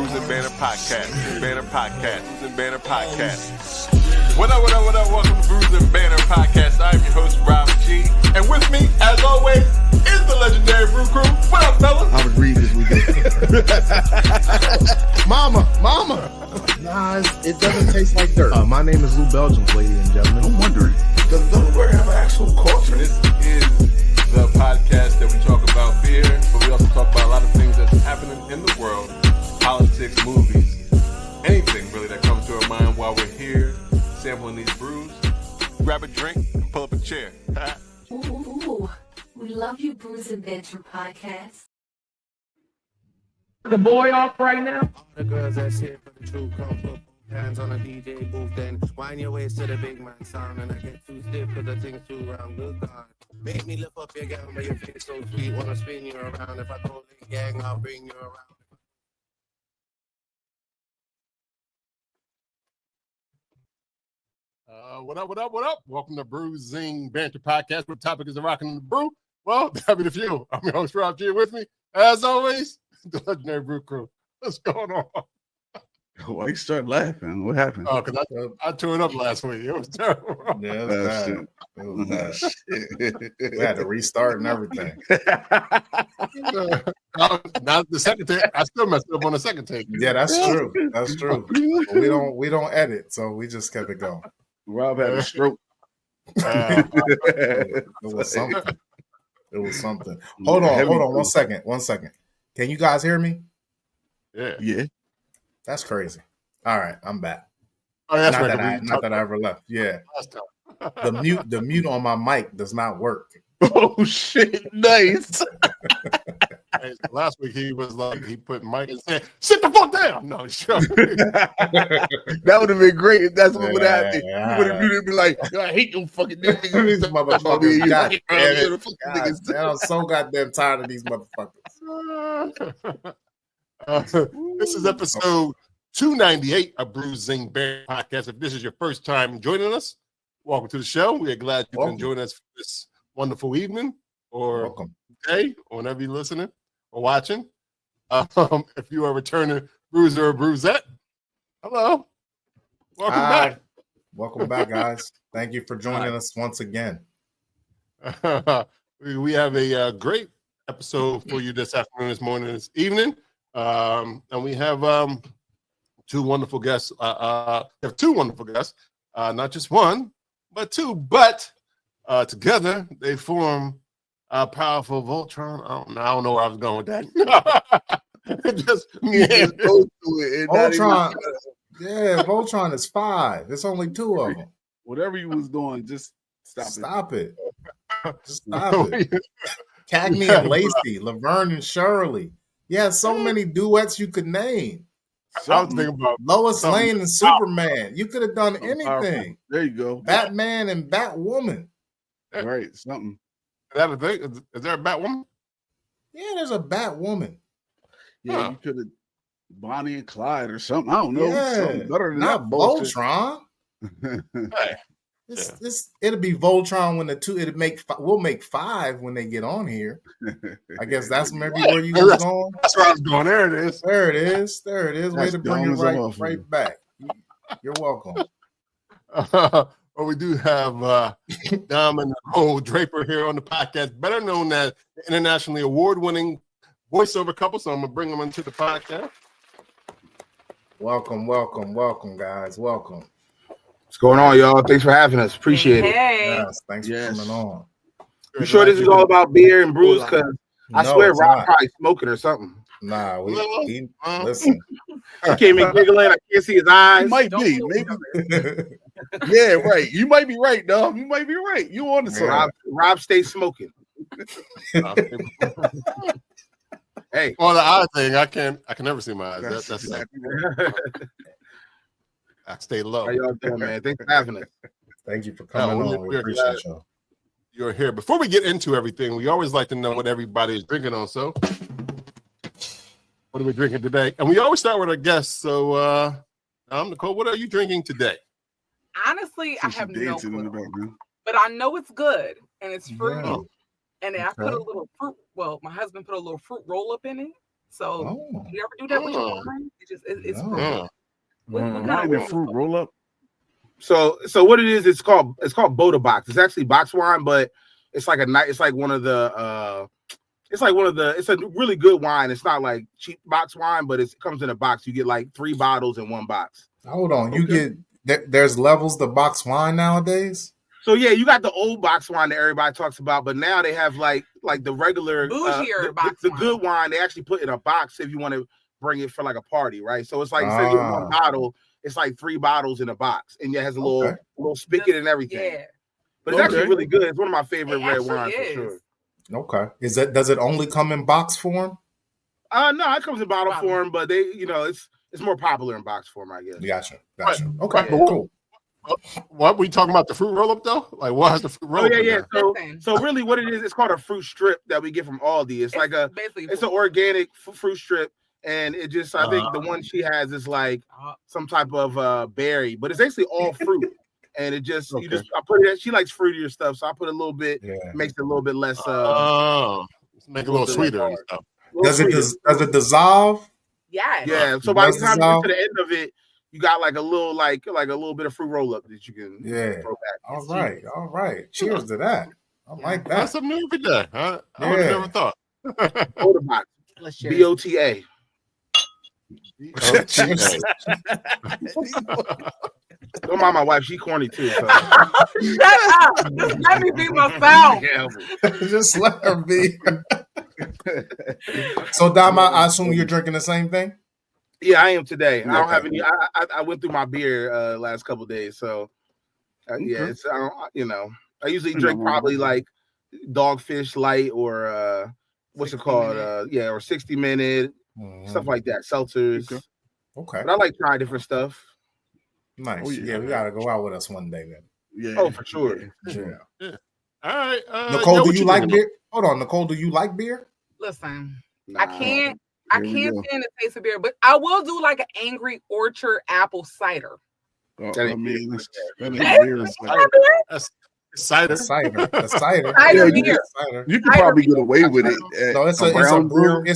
Brews and Banner Podcast. Banner Podcast. Brews and Banner Podcast. What up, what up, what up? Welcome to Brews and Banner Podcast. I'm your host, Rob G. And with me, as always, is the Legendary Brew Crew. What up, fellas? I was reading this weekend. Mama. Nah, it doesn't taste like dirt. My name is Lou Belgium, ladies and gentlemen. I'm wondering, does Delaware have an actual culture? This is the podcast that we talk about beer, but we also talk about a lot of things that's happening in the world, politics, movies, anything really that comes to our mind while we're here sampling these brews. Grab a drink and pull up a chair. Ooh, we love you, Brews and Banter Podcast. The boy off right now. All the girls that's here for the true come put hands on a DJ booth, then wind your waist to the big man sound, and I get too stiff cause I think too round. Good God, make me lift up your gown, but your face so sweet, wanna spin you around. If I call the gang, I'll bring you around. What up? Welcome to Brewsing Banter Podcast, where the topic is the rockin' the brew. Well, happy to few. I'm your host, Rob G. With me, as always, the Legendary Brew Crew. What's going on? why you start laughing? What happened? Oh, because I turned up last week. It was terrible. Yeah, it was bad. We had to restart and everything. Now the second take, I still messed up on the second take. Yeah, that's true. That's true. But we don't edit, so we just kept it going. Rob had a stroke. It was something. Hold on. 1 second. Can you guys hear me? Yeah. That's crazy. All right, I'm back. Oh, that's Not that I ever left. Yeah. The mute on my mic does not work. Oh shit! Nice. Last week he was like, he put Mike and said, "Sit the fuck down." No, sure. That would have been great if that's what would happen. Yeah. You would have muted and be like, "I hate them fucking niggas." These motherfuckers. God damn it. Niggas. Man, I'm so goddamn tired of these motherfuckers. This is episode 298 of Brewsing Banter Podcast. If this is your first time joining us, welcome to the show. We are glad you can join us for this wonderful evening or day, or whenever you're listening or watching. If you are returning bruiser or bruisette, hello. Welcome back. Welcome back, guys. Thank you for joining us once again. We have a great episode for you this afternoon, this morning, this evening. And we have two wonderful guests. We have two wonderful guests, not just one, but two. But together they form a powerful Voltron. I don't know where I was going with that. Voltron. Yeah, Voltron is 5. It's only 2 of them. Whatever you was doing, just stop it. Just stop it. Cagney and Lacey, Laverne and Shirley. Yeah, so many duets you could name. I was thinking about Lois Lane and Superman. You could have done anything. There you go. Batman and Batwoman. Right, something. Is that a thing? Is there a Batwoman? Yeah, there's a Batwoman. Yeah, you could have Bonnie and Clyde or something. I don't know. Yeah, something better than not that bullshit. Voltron. Hey. It'll be Voltron when the two. We'll make 5 when they get on here. I guess that's maybe where you was going. That's where I was going. There it is. There it is. Way to bring it right back. You're welcome. Well, we do have Dom and Nicole Draper here on the podcast, better known as the internationally award-winning Voiceover Couple. So I'm gonna bring them into the podcast. Welcome, guys. Welcome. What's going on, y'all? Thanks for having us. Appreciate it. Yes, thanks for coming on. You sure this is all about beer and brews? Because I swear Rob probably smoking or something. Nah, listen. I can't even giggling. I can't see his eyes. Might be, maybe. Yeah, right. You might be right, Dom. You might be right. You on the side. Rob stays smoking. Hey, well, the odd thing, I can never see my eyes. That's exactly I stay low. How y'all doing, man? Thanks for having us. Thank you for coming on. We appreciate y'all. You're here. Before we get into everything, we always like to know what everybody is drinking on. So, what are we drinking today? And we always start with our guests. So, Nicole, what are you drinking today? Honestly, I have no clue. But I know it's good and it's fruity. Yeah. And I put a little fruit. Well, my husband put a little fruit roll up in it. So you ever do that with your wine? It's fruit. What kind Wine of and fruit roll up. So what it is? It's called Bota box. It's actually box wine, but it's like it's like one of the it's a really good wine. It's not like cheap box wine, but it comes in a box. You get like 3 bottles in one box. Hold on, you get there's levels to box wine nowadays. So yeah, you got the old box wine that everybody talks about, but now they have like the regular the good wine. They actually put in a box if you want to bring it for like a party, right? So it's like instead of getting 1 bottle, it's like 3 bottles in a box, and it has a little spigot and everything. Yeah, but it's actually really good. It's one of my favorite red wines for sure. Okay, does it only come in box form? No, it comes in bottle form, but they, it's more popular in box form, I guess. Gotcha. Okay, cool. What we talking about, the fruit roll up though? Like what has the fruit roll up? Yeah. So really, what it is, it's called a fruit strip that we get from Aldi. It's like it's an organic fruit strip, and it just I think the one she has is like some type of berry, but it's actually all fruit. And it just I put it. She likes fruitier stuff, so I put a little bit, makes it a little bit less. Make it a little sweeter and stuff. Does it dissolve? Yeah. So by the time you get to the end of it, you got like a little bit of fruit roll up that you can throw back. All right. Cheers to that. I like that. That's something new every day. I would have never thought. Bota box. BOTA. Don't mind my wife. She corny too. So. Shut up. Let me be myself. Just let her be. So, Dom, I assume you're drinking the same thing? Yeah, I am today. I don't have any. I went through my beer last couple of days, so it's I usually drink probably like Dogfish Light or what's it called? Or 60 Minute stuff like that. Seltzers. Okay. But I like trying different stuff. Nice. We gotta go out with us one day then. Yeah. Oh, for sure. Yeah. All right. Nicole, do you like beer? Hold on, Nicole, do you like beer? Listen, I can't stand the taste of beer, but I will do like an Angry Orchard apple cider. I mean, that's cider. Cider beer. You can probably get away with it. No, it's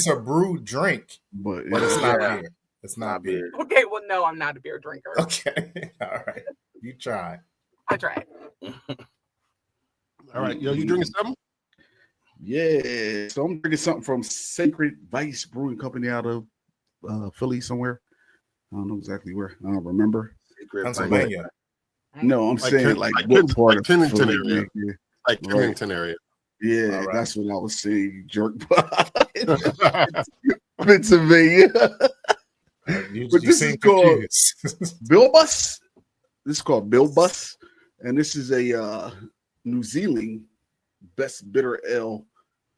a brew drink, but it's not beer. It's not beer. Okay, well, no, I'm not a beer drinker. Okay, all right. You try. I tried. All right, you drinking something? Yeah, so I'm drinking something from Sacred Vice Brewing Company out of Philly somewhere. I don't know exactly where. I don't remember. Pennsylvania. No, I'm saying like what part of Kennington Philly, area. Like Kennington area. Yeah, that's what I was saying. You jerk. Pennsylvania. But this is called Bilbous. This is called Bilbous, and this is a New Zealand best bitter ale.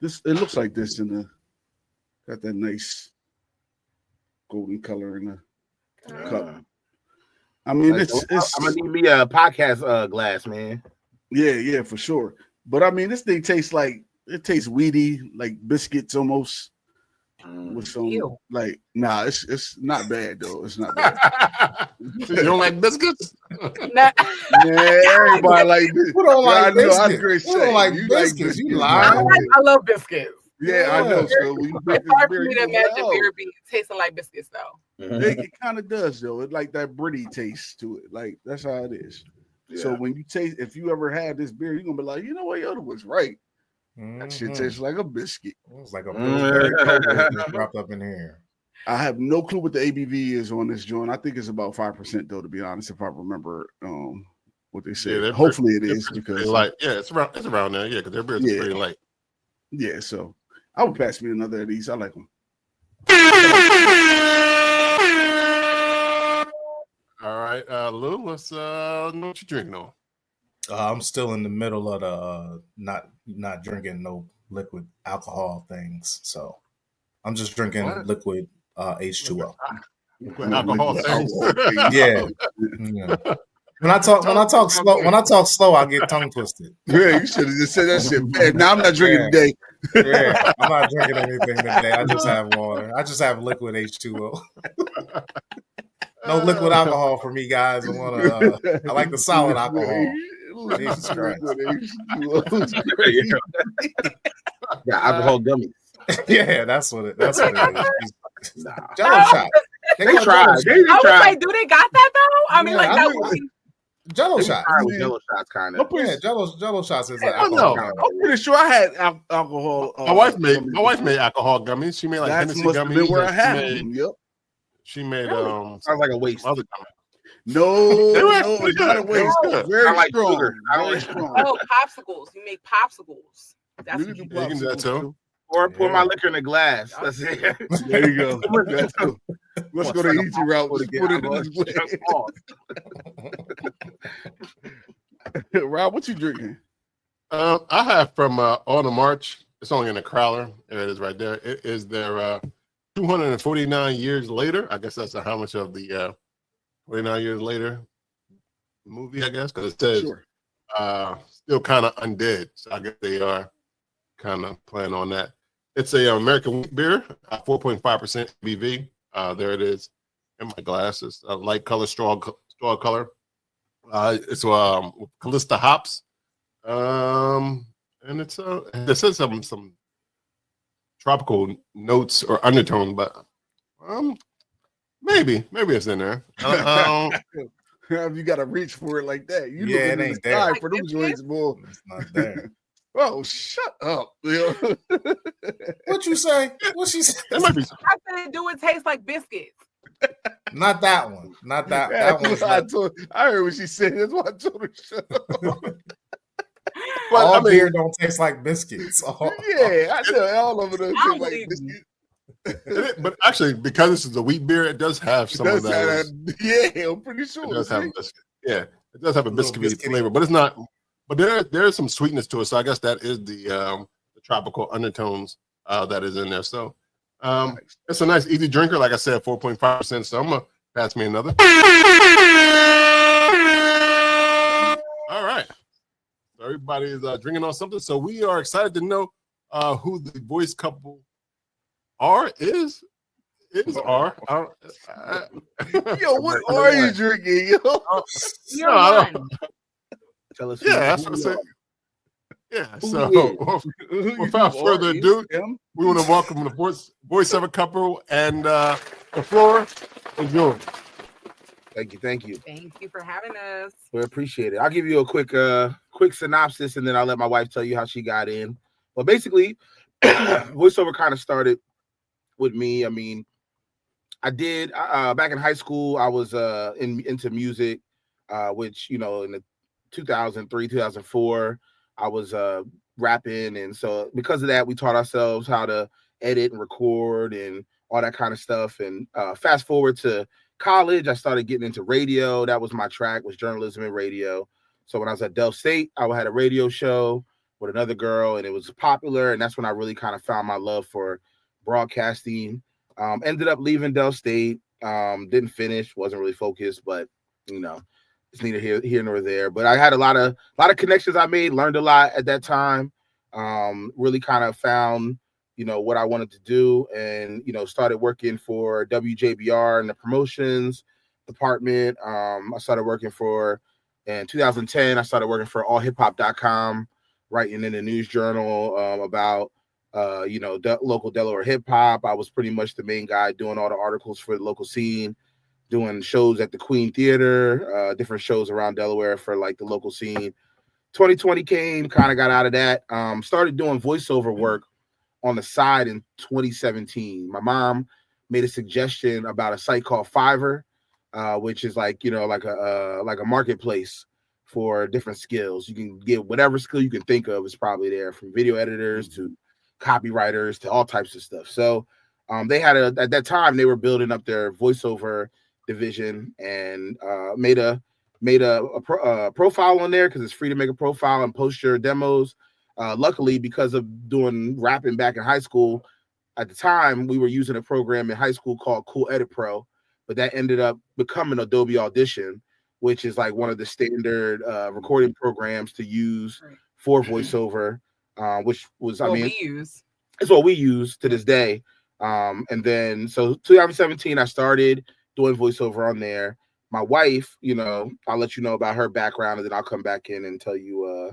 It looks like this in the got that nice golden color in the cup. I mean, it's I'm gonna need me a podcast glass, man. Yeah, for sure. But I mean, this thing tastes weedy, like biscuits almost. With some it's not bad though. It's not bad. You don't like biscuits? Yeah, everybody like biscuits. Who don't like biscuits? Who don't like biscuits? You lie. I love biscuits. Yeah, I know. So it's hard for me to imagine beer being tasting like biscuits though. It kind of does though. It like that Britty taste to it. Like that's how it is. Yeah. So when you taste, if you ever had this beer, you're gonna be like, you know what, Yoda was right. That shit tastes like a biscuit. It's like a Pillsbury dropped up in here. I have no clue what the ABV is on this joint. I think it's about 5% though, to be honest, if I remember what they said. Yeah, hopefully it is because it's around there. Yeah, because their beer is pretty light. Yeah, so I would pass me another of these. I like them. All right, Lou, let's know what you're drinking on. I'm still in the middle of the not drinking no liquid alcohol things, so I'm just drinking liquid H2O. Alcohol things. Yeah. When I talk slow, I get tongue twisted. Yeah, you should have just said that shit. Man, now I'm not drinking today. Yeah, I'm not drinking anything today. I just have water. I just have liquid H2O. No liquid alcohol for me, guys. I like the solid alcohol. Jesus Christ. Yeah, alcohol gummies. Yeah, that's what it is. Jello shots. They tried. They I was tried. like, do they got that though? I mean, Yeah, like I that think- would be. Jello shots. Jello shots, kind of. Yeah, Jello shots is an I alcohol know. gummy. I'm pretty sure I had alcohol. My wife made alcohol gummies. She made like That Hennessy must have gummies. been where I and had them. Yep. She made Sounds like a waste. some other gummies. No, They were no, pretty it's not a good. waste. They were good. Very I like strong. sugar. I don't Very like- strong. Oh, popsicles. You make popsicles. That's You what can you do You can do that popsicles, too. Or pour my liquor in a glass. That's it. There you go. Let's go. Let's go the easy route. Let's put it this way. Rob, what you drinking? I have from Autumn March. It's only in a crowler. There it is right there. It is their 249 years later. I guess that's how much of the 49 years later movie, I guess, because it says still kind of undead. So I guess they are kind of playing on that. It's a American wheat beer, 4.5% ABV. There it is in my glass. It's a light color, straw color. It's Callista hops. And it's this is some tropical notes or undertone, but maybe it's in there. You got to reach for it like that. You Yeah, looking it in ain't the sky there. for them joints, boy. It's not there. Oh, shut up. What you say? What she say? It might be. I said, do it taste like biscuits? Not that one. Not that. Yeah, That one's I heard what she said. That's why I told her shut up. But, all I mean, beer don't taste like biscuits. Yeah, I know all of it. I Taste don't like believe biscuit. but actually, because this is a wheat beer, it does have some of Does that. have- yeah, I'm pretty sure. It does have see? a biscuit. Yeah, it does have a Little biscuity biscuity. flavor, but it's not. But there is some sweetness to it, so I guess that is the tropical undertones that is in there. So it's a nice easy drinker. Like I said, 4.5%. So I'm gonna pass me another. All right. So everybody is drinking on something. So we are excited to know who the voice couple is. Yo, what are you drinking? Yo? You're No, I one. don't- Tell us. Yeah, that's what I'm saying. Yeah. So without further ado, we want to welcome the Voiceover Couple, and the floor is yours. Thank you. Thank you for having us. We appreciate it. I'll give you a quick synopsis, and then I'll let my wife tell you how she got in. But basically, voiceover kind of started with me. I mean, I did back in high school. I was into music, which in the 2003, 2004, I was rapping, and so because of that, we taught ourselves how to edit and record and all that kind of stuff. And fast forward to college, I started getting into radio. That was my track, was journalism and radio. So when I was at Del State, I had a radio show with another girl, and it was popular. And that's when I really kind of found my love for broadcasting. Ended up leaving Del State. Didn't finish, wasn't really focused, but it's neither here nor there. But I had a lot of connections I made, learned a lot at that time. Really kind of found what I wanted to do, and started working for WJBR in the promotions department. I started working in 2010. I started working for allhiphop.com, writing in the news journal about local Delaware hip hop. I was pretty much the main guy doing all the articles for the local scene, doing shows at the Queen Theater, different shows around Delaware for like the local scene. 2020 came, kind of got out of that. Started doing voiceover work on the side in 2017. My mom made a suggestion about a site called Fiverr, which is like a marketplace for different skills. You can get whatever skill you can think of is probably there, from video editors to copywriters to all types of stuff. So they had at that time they were building up their voiceover division, and made a profile on there because it's free to make a profile and post your demos. Luckily, because of doing rapping back in high school, at the time we were using a program in high school called Cool Edit Pro, but that ended up becoming Adobe Audition, which is like one of the standard recording programs to use for voiceover, which was it's what we use to this day. And then so 2017 I started doing voiceover on there. My wife, I'll let you know about her background, and then I'll come back in and tell you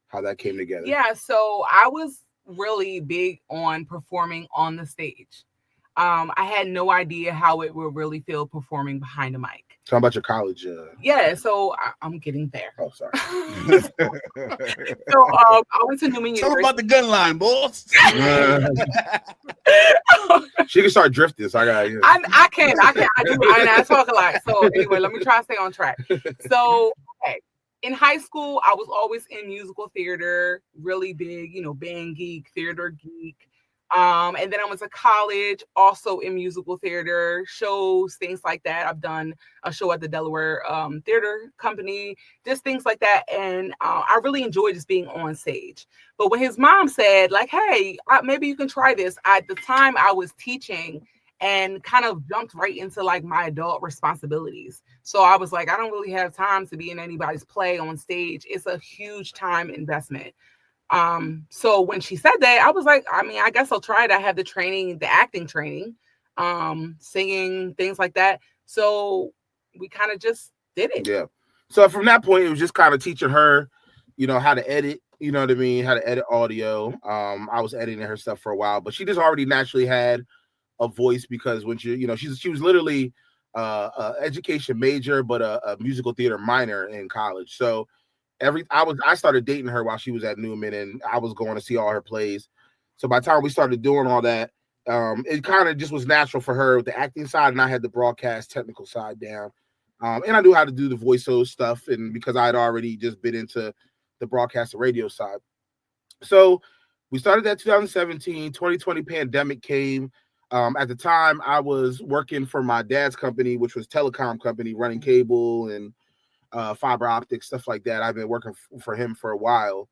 how that came together. Yeah, so I was really big on performing on the stage. I had no idea how it would really feel performing behind a mic. Talking about your college. Yeah, so I'm getting there. Oh, sorry. So I went to Newman University. Tell about the gun line, boss. She can start drifting. So I got. Yeah. I can. I talk a lot. So anyway, let me try to stay on track. So okay. In high school, I was always in musical theater, really big, band geek, theater geek. And then I went to college, also in musical theater, shows, things like that. I've done a show at the Delaware Theater Company, just things like that. And I really enjoy just being on stage. But when his mom said, like, hey, maybe you can try this. At the time I was teaching and kind of jumped right into like my adult responsibilities. So I was like, I don't really have time to be in anybody's play on stage. It's a huge time investment. So when she said that, I was like, I guess I'll try it. I have the training, the acting training, singing, things like that. So we kind of just did it. Yeah. So from that point, it was just kind of teaching her, how to edit, how to edit audio. I was editing her stuff for a while, but she just already naturally had a voice because when she was literally education major, but a musical theater minor in college. So I started dating her while she was at Newman, and I was going to see all her plays. So by the time we started doing all that, it kind of just was natural for her with the acting side, and I had the broadcast technical side down. And I knew how to do the voiceover stuff, and because I had already just been into the broadcast and radio side. So we started that 2017, 2020 pandemic came. At the time, I was working for my dad's company, which was telecom company, running cable and fiber optics, stuff like that. I've been working for him for a while.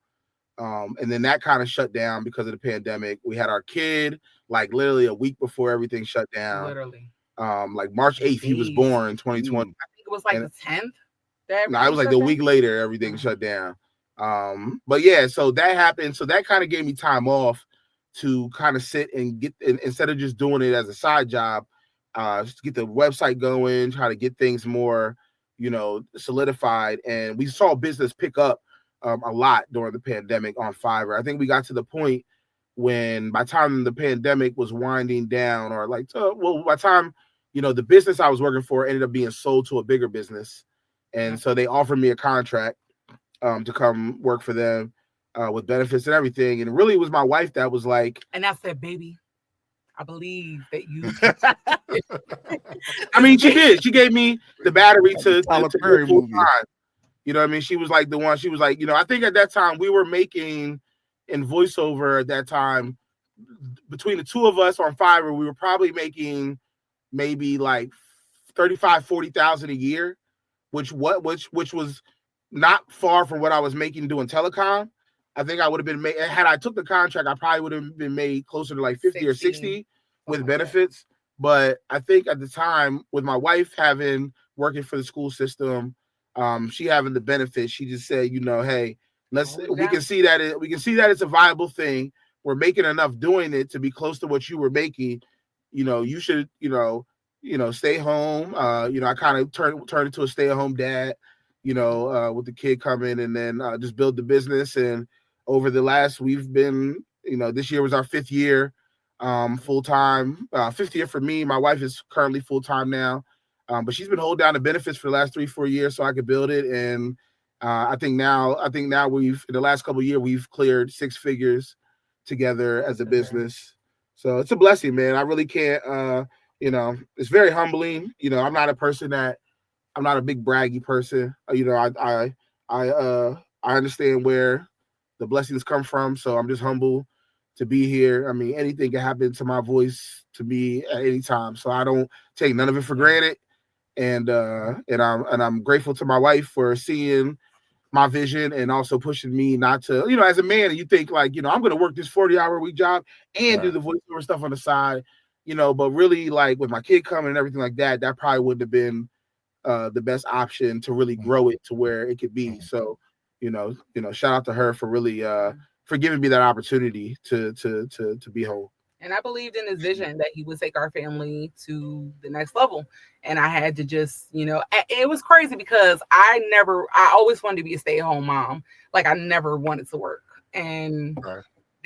And then that kind of shut down because of the pandemic. We had our kid like literally a week before everything shut down. Literally. Like March 8th, he was born in 2020. I think it was like the 10th. No, it was like the week later, everything shut down. But yeah, so that happened. So that kind of gave me time off to kind of sit and get, instead of just doing it as a side job, just get the website going, try to get things more, solidified. And we saw business pick up a lot during the pandemic on Fiverr. I think we got to the point when by the time the pandemic was winding down, or by the time, the business I was working for ended up being sold to a bigger business. And so they offered me a contract to come work for them with benefits and everything. And really it was my wife that was like, and I said, baby, I believe that you. I mean, she did. She gave me the battery to full time. You know what I mean? She was like the one. She was like, I think at that time we were making in voiceover at that time between the two of us on Fiverr, we were probably making maybe like 40,000 a year, which was not far from what I was making doing telecom. I think I would have been made, had I took the contract, I probably would have been made closer to like 50 or 60 with benefits. But I think at the time, with my wife working for the school system, she having the benefits, she just said, hey, we can see that it's a viable thing. We're making enough doing it to be close to what you were making. You should, stay home. I kind of turned into a stay-at-home dad, with the kid coming, and then just build the business. And over the last, we've been, this year was our 5th year full-time, 5th year for me. My wife is currently full-time now, but she's been holding down the benefits for the last 3-4 years so I could build it. And I think now we've, in the last couple of years, we've cleared 6 figures together as a business. So it's a blessing, man. I really can't, it's very humbling. I'm not a big braggy person. I understand where the blessings come from. So I'm just humble to be here. I mean, anything can happen to my voice, to me at any time. So I don't take none of it for granted. And I'm grateful to my wife for seeing my vision and also pushing me not to, as a man, you think like, I'm going to work this 40-hour week job and do the voiceover stuff on the side, but really like with my kid coming and everything like that, that probably wouldn't have been the best option to really grow it to where it could be. So, shout out to her for really for giving me that opportunity to be home. And I believed in his vision that he would take our family to the next level. And I had to just, it was crazy because I always wanted to be a stay-at-home mom. Like I never wanted to work. And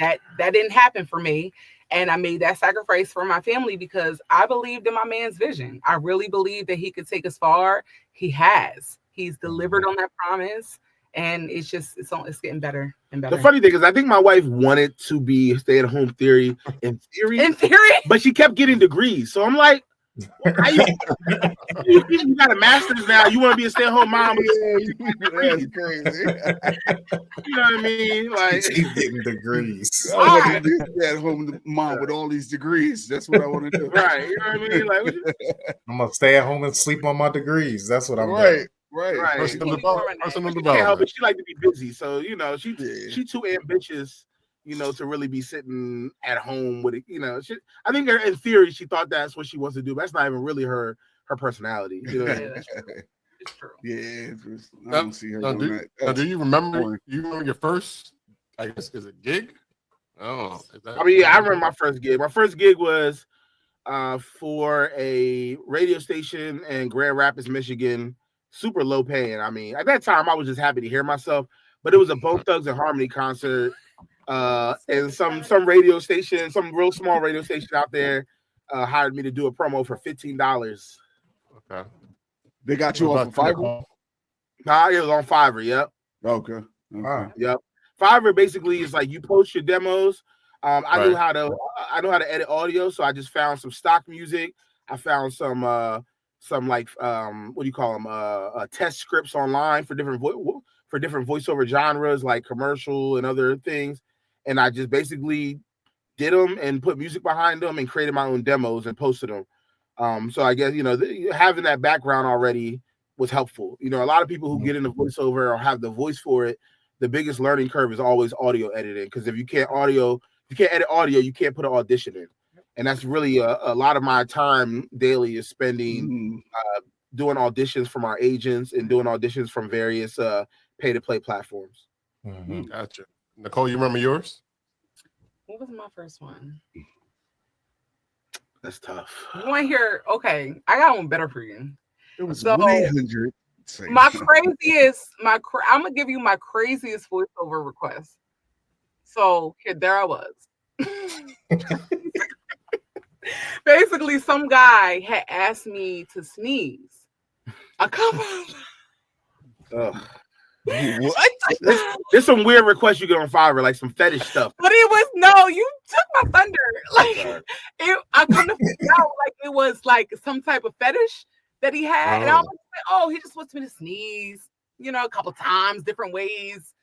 that didn't happen for me. And I made that sacrifice for my family because I believed in my man's vision. I really believed that he could take us far. He has. He's delivered on that promise. And it's getting better and better. The funny thing is, I think my wife wanted to be stay-at-home theory in theory, but she kept getting degrees. So I'm like, you got a master's now. You want to be a stay-at-home mom? That's crazy. You know what I mean? Like, keep getting degrees. I want to be a stay-at-home mom with all these degrees. That's what I want to do. Right? You know what I mean? Like, I'm gonna stay at home and sleep on my degrees. That's what I'm doing. Right. Personal Can't help it. She like to be busy, so you know she too ambitious, you know, to really be sitting at home with it. You know, I think in theory she thought that's what she wants to do, but that's not even really her personality. You know, It's true. Yeah, I don't see her doing that. Now, do you remember your first? I guess is it gig? Oh, I mean, yeah, I remember my first gig. My first gig was for a radio station in Grand Rapids, Michigan. Super low paying. I mean, at that time, I was just happy to hear myself. But it was a Bone Thugs and Harmony concert, and some radio station, some real small radio station out there, hired me to do a promo for $15. Okay. They got you off of Fiverr? Nah, it was on Fiverr. Yep. Okay. Yep. Fiverr basically is like you post your demos. I knew how to edit audio, so I just found some stock music. I found some like what do you call them? Test scripts online for different voiceover genres like commercial and other things, and I just basically did them and put music behind them and created my own demos and posted them. So I guess having that background already was helpful. You know, a lot of people who get into voiceover or have the voice for it, the biggest learning curve is always audio editing, because if you can't edit audio, you can't put an audition in. And that's really a lot of my time daily is spending doing auditions from our agents and doing auditions from various pay-to-play platforms. Mm-hmm. Gotcha. Nicole, you remember yours? What was my first one? That's tough. You want to hear? Okay, I got one better for you. It was so, 100. My craziest, I'm gonna give you my craziest voiceover request. So there I was. Basically, some guy had asked me to sneeze a couple. What? There's some weird requests you get on Fiverr, like some fetish stuff. But it was you took my thunder. Like I couldn't figure out like it was like some type of fetish that he had, and I was like, he just wants me to sneeze, a couple times, different ways,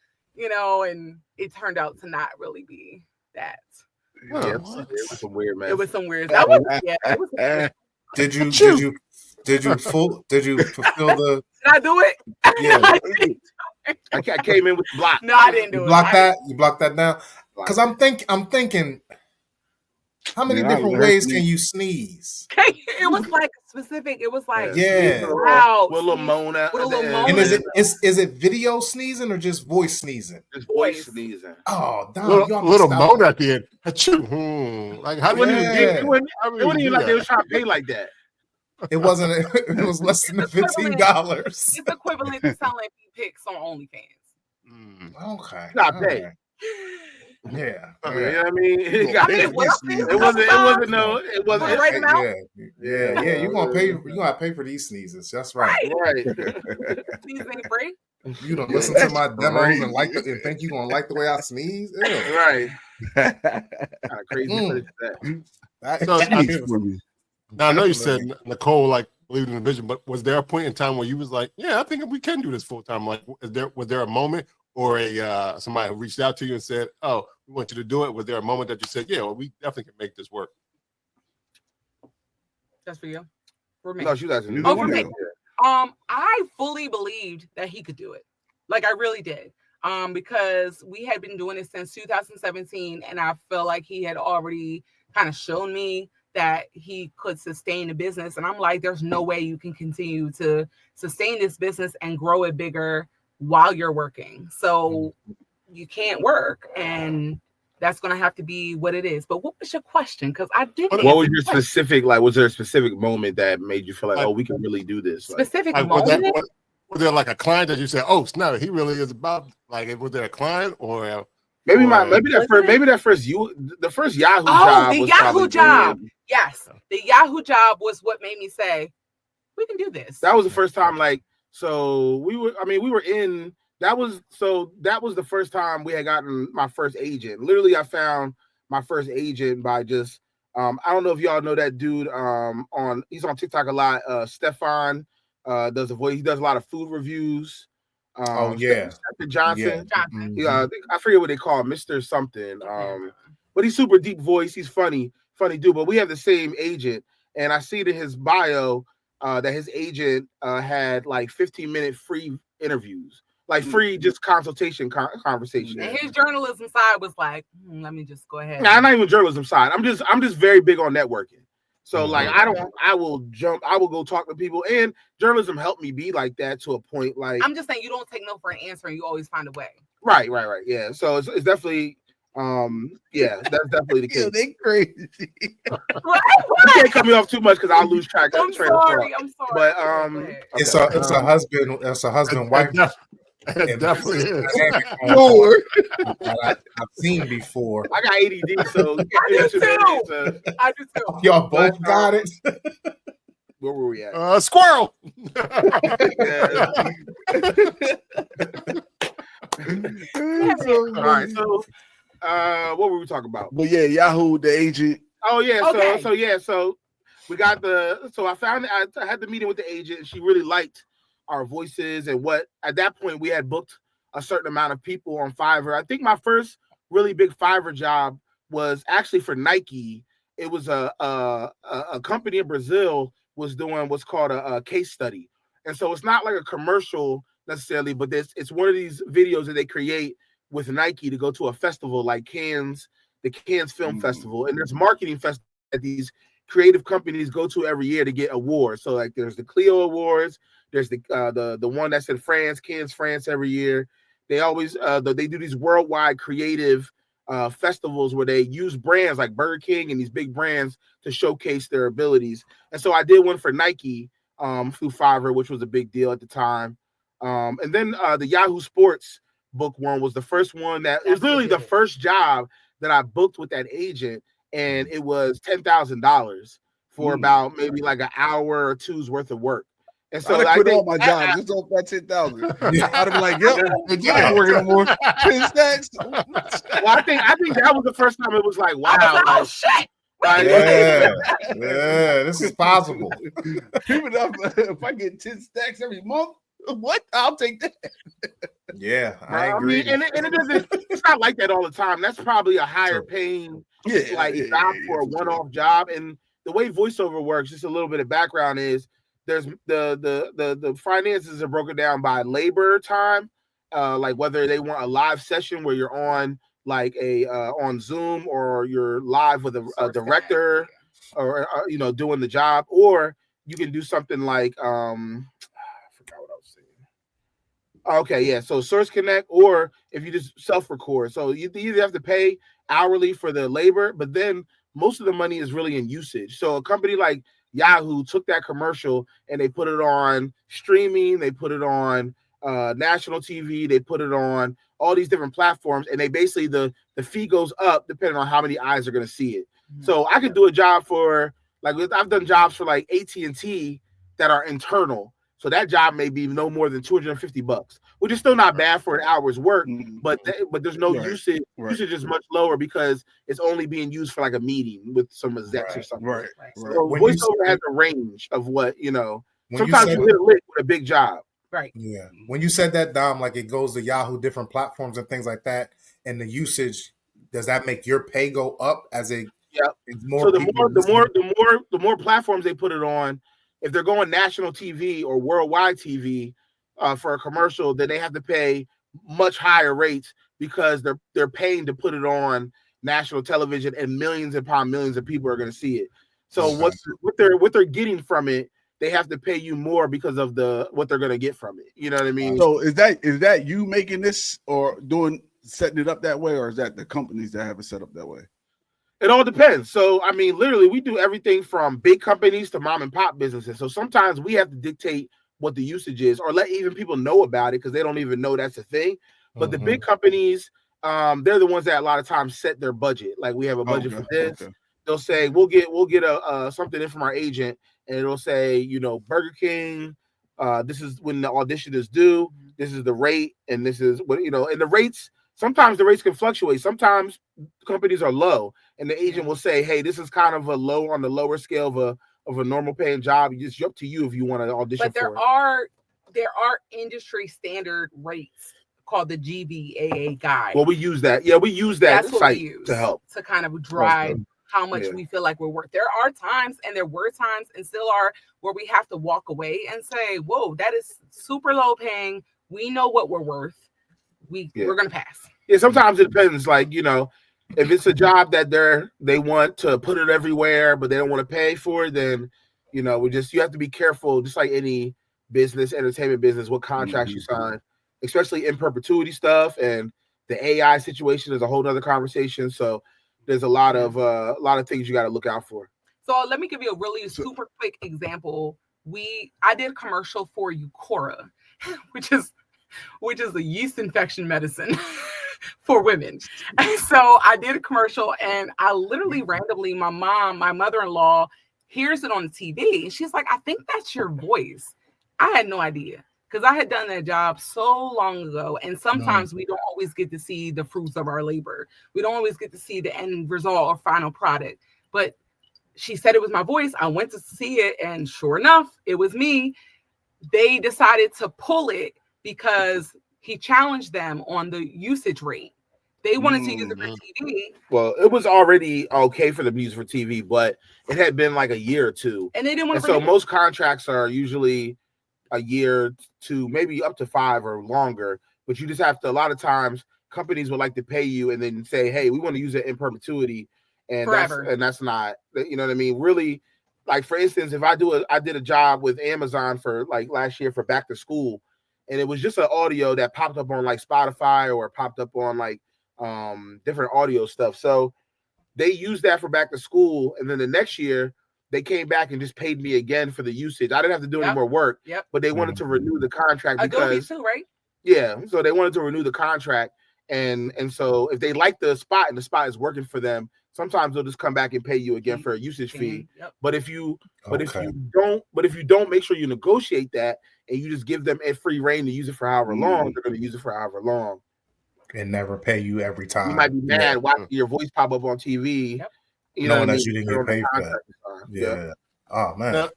and it turned out to not really be that. Yeah, it was some weird, man. It was some weird. That was it was weird. Did you fulfill the? Did I do it? Yeah. I came in with the block. No, I didn't do it. You blocked that down. Because I'm thinking, how many different ways can you sneeze? It was like specific. It was like wow, with a little Mona. And is it video sneezing or just voice sneezing? Just voice sneezing. Oh, little Mona at the end. Achoo. Like how do it wasn't even like they were trying to pay like that. It wasn't. It was less than $15. It's equivalent to selling pics on OnlyFans. Okay. Not pay. Yeah. You know what I mean? It wasn't right now. Yeah. You're gonna pay. You gotta pay for these sneezes. That's right. Right. Sneeze ain't free. You don't listen to my demos and and think you're gonna like the way I sneeze. Ew. Right. Kind of crazy. Now I know you said Nicole like believed in the vision, but was there a point in time where you was like, yeah, I think we can do this full time? Like, was there a moment or somebody who reached out to you and said, "Oh, we want you to do it"? Was there a moment that you said, "Yeah, well, we definitely can make this work"? That's for you. For me. No, she doesn't. For me. I fully believed that he could do it. Like I really did. Because we had been doing it since 2017, and I felt like he had already kind of shown me that he could sustain the business. And I'm like, there's no way you can continue to sustain this business and grow it bigger while you're working. So you can't work, and that's going to have to be what it is. But what was your question? Because I didn't. What was your specific, like, was there a specific moment that made you feel like, we can really do this? Specific moment? Was there like a client that you said, oh, snap, he really is about, like, was there a client or? Maybe that first Yahoo job. The was Yahoo job. Weird. Yes, the Yahoo job was what made me say, we can do this. That was the first time, like, so we were in. That was the first time we had gotten my first agent. Literally, I found my first agent by just I don't know if y'all know that dude he's on TikTok a lot. Stefan does a voice. He does a lot of food reviews. Stephen Johnson. Yeah. I forget what they call him, Mr. Something. But he's super deep voice. He's funny dude. But we have the same agent, and I see in his bio that his agent had like 15-minute free interviews, like free just consultation conversation. And his journalism side was like, let me just go ahead. Nah, I'm not even journalism side. I'm just very big on networking. So like I will go talk to people, and journalism helped me be like that to a point. Like I'm just saying, you don't take no for an answer, and you always find a way. Right. Yeah. So it's definitely that's definitely the case. Yeah, they crazy. You can't cut me off too much because I'll lose track. I'm sorry. But it's a husband wife. It definitely is. I've seen before. I got ADD, so I do too. Y'all both got it. Where were we at? Squirrel. All right, so what were we talking about? But yeah, Yahoo, the agent. Oh yeah, Okay. so we got I found I had the meeting with the agent, and she really liked our voices and what at that point we had booked a certain amount of people on Fiverr. I think my first really big Fiverr job was actually for Nike. It was a company in Brazil was doing what's called a case study, and so it's not like a commercial necessarily, but it's one of these videos that they create with Nike to go to a festival like the Cannes Film Festival, and there's marketing festivals that these creative companies go to every year to get awards. So like there's the Clio Awards, there's the one that's in France, Cannes, France every year. They always they do these worldwide creative festivals where they use brands like Burger King and these big brands to showcase their abilities. And so I did one for Nike through Fiverr, which was a big deal at the time. And then the Yahoo Sports book one was the first one it was literally the first job that I booked with that agent, and it was $10,000 for about maybe like an hour or two's worth of work. And so I quit all my jobs just off that 10,000. I'd be like, "Yep, you ain't working no more." 10 stacks. Well, I think that was the first time it was like, wow, oh shit. This is possible. Even if I get 10 stacks every month, what? I'll take that. Yeah, I agree. And it's not like that all the time. That's probably a higher paying job for a one-off job. And the way voiceover works, just a little bit of background is there's the finances are broken down by labor time, like whether they want a live session where you're on like on Zoom or you're live with a director or doing the job, or you can do something like I forgot what I was saying. Okay, yeah. So Source Connect, or if you just self-record. So you either have to pay hourly for the labor, but then most of the money is really in usage. So a company like Yahoo took that commercial and they put it on streaming, they put it on national TV, they put it on all these different platforms, and they basically the fee goes up depending on how many eyes are going to see it. Mm-hmm. So I could do a job for I've done jobs for like AT&T that are internal. So that job may be no more than $250, which is still not bad for an hour's work, but there's no usage. Usage is much lower because it's only being used for like a meeting with some execs or something. Right. So voiceover has a range of what, sometimes you hit a lick with a big job. Right. Yeah. When you said that, Dom, like it goes to Yahoo, different platforms and things like that, and the usage, does that make your pay go up as it? Yeah. So the more platforms they put it on, if they're going national TV or worldwide TV for a commercial, then they have to pay much higher rates because they're paying to put it on national television, and millions upon millions of people are going to see it. So what they're getting from it, they have to pay you more because of what they're going to get from it. You know what I mean? So is that you making this or setting it up that way, or is that the companies that have it set up that way? It all depends. So, I mean, literally, we do everything from big companies to mom and pop businesses. So sometimes we have to dictate what the usage is or let even people know about it because they don't even know that's a thing. But the big companies, they're the ones that a lot of times set their budget. Like we have a budget for this. Okay. They'll say we'll get a something in from our agent, and it'll say, you know, Burger King. This is when the audition is due. This is the rate, and this is what, you know. And the rates, sometimes the rates can fluctuate. Sometimes companies are low, and the agent will say, "Hey, this is kind of a low on the lower scale of a normal paying job. It's up to you if you want to audition." But there are industry standard rates called the GVAA guide. Well, we use that. Yeah, we use that site to help to kind of drive how much we feel like we're worth. There are times, and there were times, and still are, where we have to walk away and say, "Whoa, that is super low paying. We know what we're worth. We're gonna pass." Yeah, sometimes it depends. Like, you know, if it's a job that they want to put it everywhere, but they don't want to pay for it, then, you know, you have to be careful, just like any business, entertainment business, what contracts you sign, especially in perpetuity stuff, and the AI situation is a whole other conversation. So there's a lot of things you got to look out for. So let me give you a really super quick example. I did a commercial for Eucora, which is a yeast infection medicine for women. And so I did a commercial, and I literally randomly, my mother-in-law hears it on the TV, and she's like, "I think that's your voice." I had no idea, because I had done that job so long ago. And sometimes we don't always get to see the fruits of our labor. We don't always get to see the end result or final product. But she said it was my voice. I went to see it, and sure enough, it was me. They decided to pull it because he challenged them on the usage rate. They wanted to use it for TV. Well, it was already okay for them to use for TV, but it had been like a year or two. And they didn't want to. So most contracts are usually a year to maybe up to 5 or longer. But you just have to, a lot of times, companies would like to pay you and then say, "Hey, we want to use it in perpetuity." And forever. That's not, you know what I mean? Really, like, for instance, if I did a job with Amazon for like last year for back to school, and it was just an audio that popped up on like Spotify or popped up on like different audio stuff. So they used that for back to school, and then the next year they came back and just paid me again for the usage. I didn't have to do any more work, but they wanted to renew the contract because too, right? Yeah, so they wanted to renew the contract, and so if they like the spot and the spot is working for them, sometimes they'll just come back and pay you again for a usage fee. But if you don't make sure you negotiate that, and you just give them a free reign to use it for however long, they're going to use it for however long and never pay you every time. You might be mad watching your voice pop up on TV, you know, that you didn't get paid for that. Yeah. Oh man.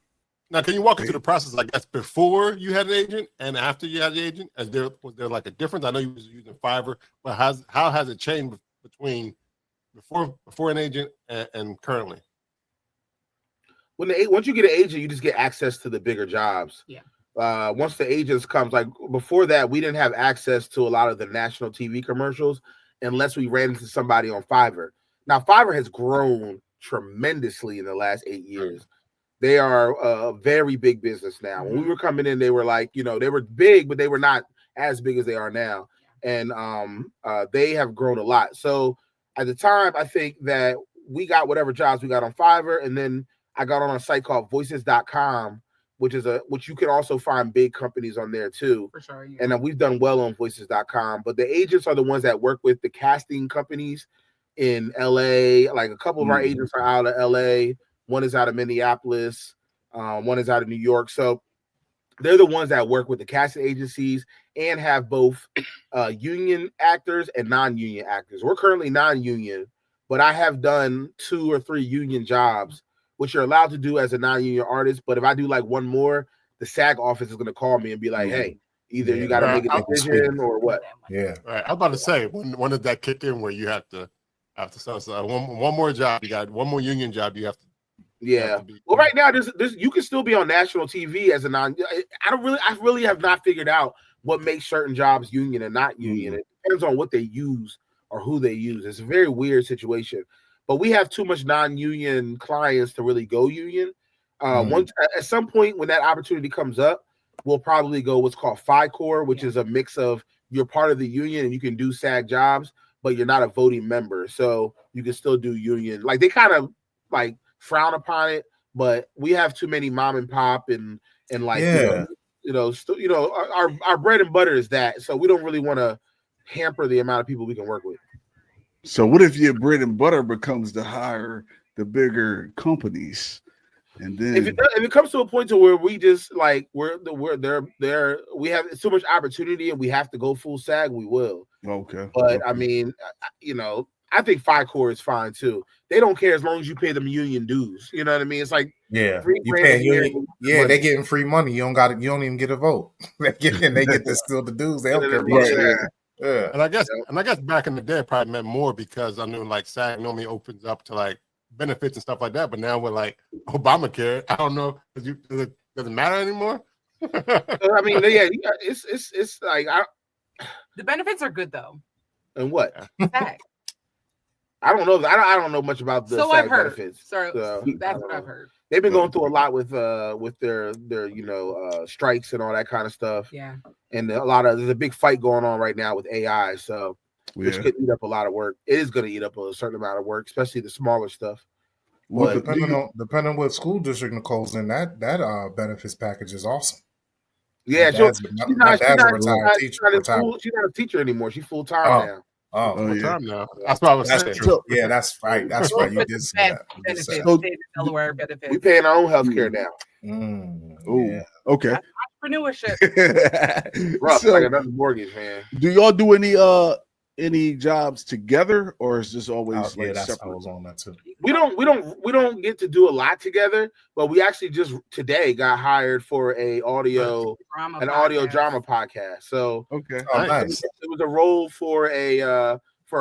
Now, can you walk into the process, I guess, before you had an agent and after you had the agent? Was there like a difference? I know you was using Fiverr, but how has it changed between before an agent and currently? Once you get an agent, you just get access to the bigger jobs. Yeah. Once the agents comes, like before that, we didn't have access to a lot of the national TV commercials unless we ran into somebody on Fiverr. Now, Fiverr has grown tremendously in the last 8 years. They are a very big business now. When we were coming in, they were like, you know, they were big, but they were not as big as they are now. And they have grown a lot. So at the time, I think that we got whatever jobs we got on Fiverr. And then I got on a site called voices.com, which you can also find big companies on there too. For sure. Yeah. And we've done well on voices.com, but the agents are the ones that work with the casting companies in LA. Like a couple of our agents are out of LA. One is out of Minneapolis. One is out of New York. So they're the ones that work with the casting agencies and have both union actors and non-union actors. We're currently non-union, but I have done 2 or 3 union jobs, which you're allowed to do as a non-union artist. But if I do like one more, the SAG office is going to call me and be like, "Hey, either you got to make a decision or what." Yeah. Right. I was about to say, when did that kick in where you have to so one more job, you got one more union job, you have to. Yeah. Well, right now, there's you can still be on national TV as a non. I really have not figured out what makes certain jobs union and not union. It depends on what they use or who they use. It's a very weird situation. But we have too much non-union clients to really go union. Once at some point when that opportunity comes up, we'll probably go what's called FICOR, which is a mix of you're part of the union and you can do SAG jobs, but you're not a voting member, so you can still do union. Like they kind of like frown upon it, but we have too many mom and pop and like our bread and butter is that, so we don't really want to hamper the amount of people we can work with. So what if your bread and butter becomes to hire the bigger companies, and then if it comes to a point to where we just like we have so much opportunity and we have to go full SAG, we will. Okay. But I mean, I think FICOR is fine too. They don't care as long as you pay them union dues. You know what I mean? It's like you paying union. Yeah, they getting free money. You don't even get a vote. they get to steal the dues. They don't care about you. Yeah. And I guess back in the day it probably meant more because I knew like SAG normally opens up to like benefits and stuff like that. But now we're like Obamacare. I don't know. Does it matter anymore? I mean, yeah, it's like the benefits are good though. And what? SAG. I don't know. I don't know much about the SAG benefits. So that's what I've heard. They've been going through a lot with their strikes and all that kind of stuff. Yeah. And there's a big fight going on right now with AI. So which could eat up a lot of work. It is going to eat up a certain amount of work, especially the smaller stuff. Well, depending on what school district Nicole's in, that benefits package is awesome. Yeah, she's not a teacher anymore. She's full time now. Full time now. That's what I was saying. True. Yeah, that's right. That's right. You did say that. Delaware benefits. We paying our own health care now. Yeah. Okay. That's entrepreneurship. Rough, like another mortgage, man. Do y'all do any jobs together, or is this always separate? I was on that too. We don't get to do a lot together, but we actually just today got hired for an audio drama podcast. So nice. It was a role for a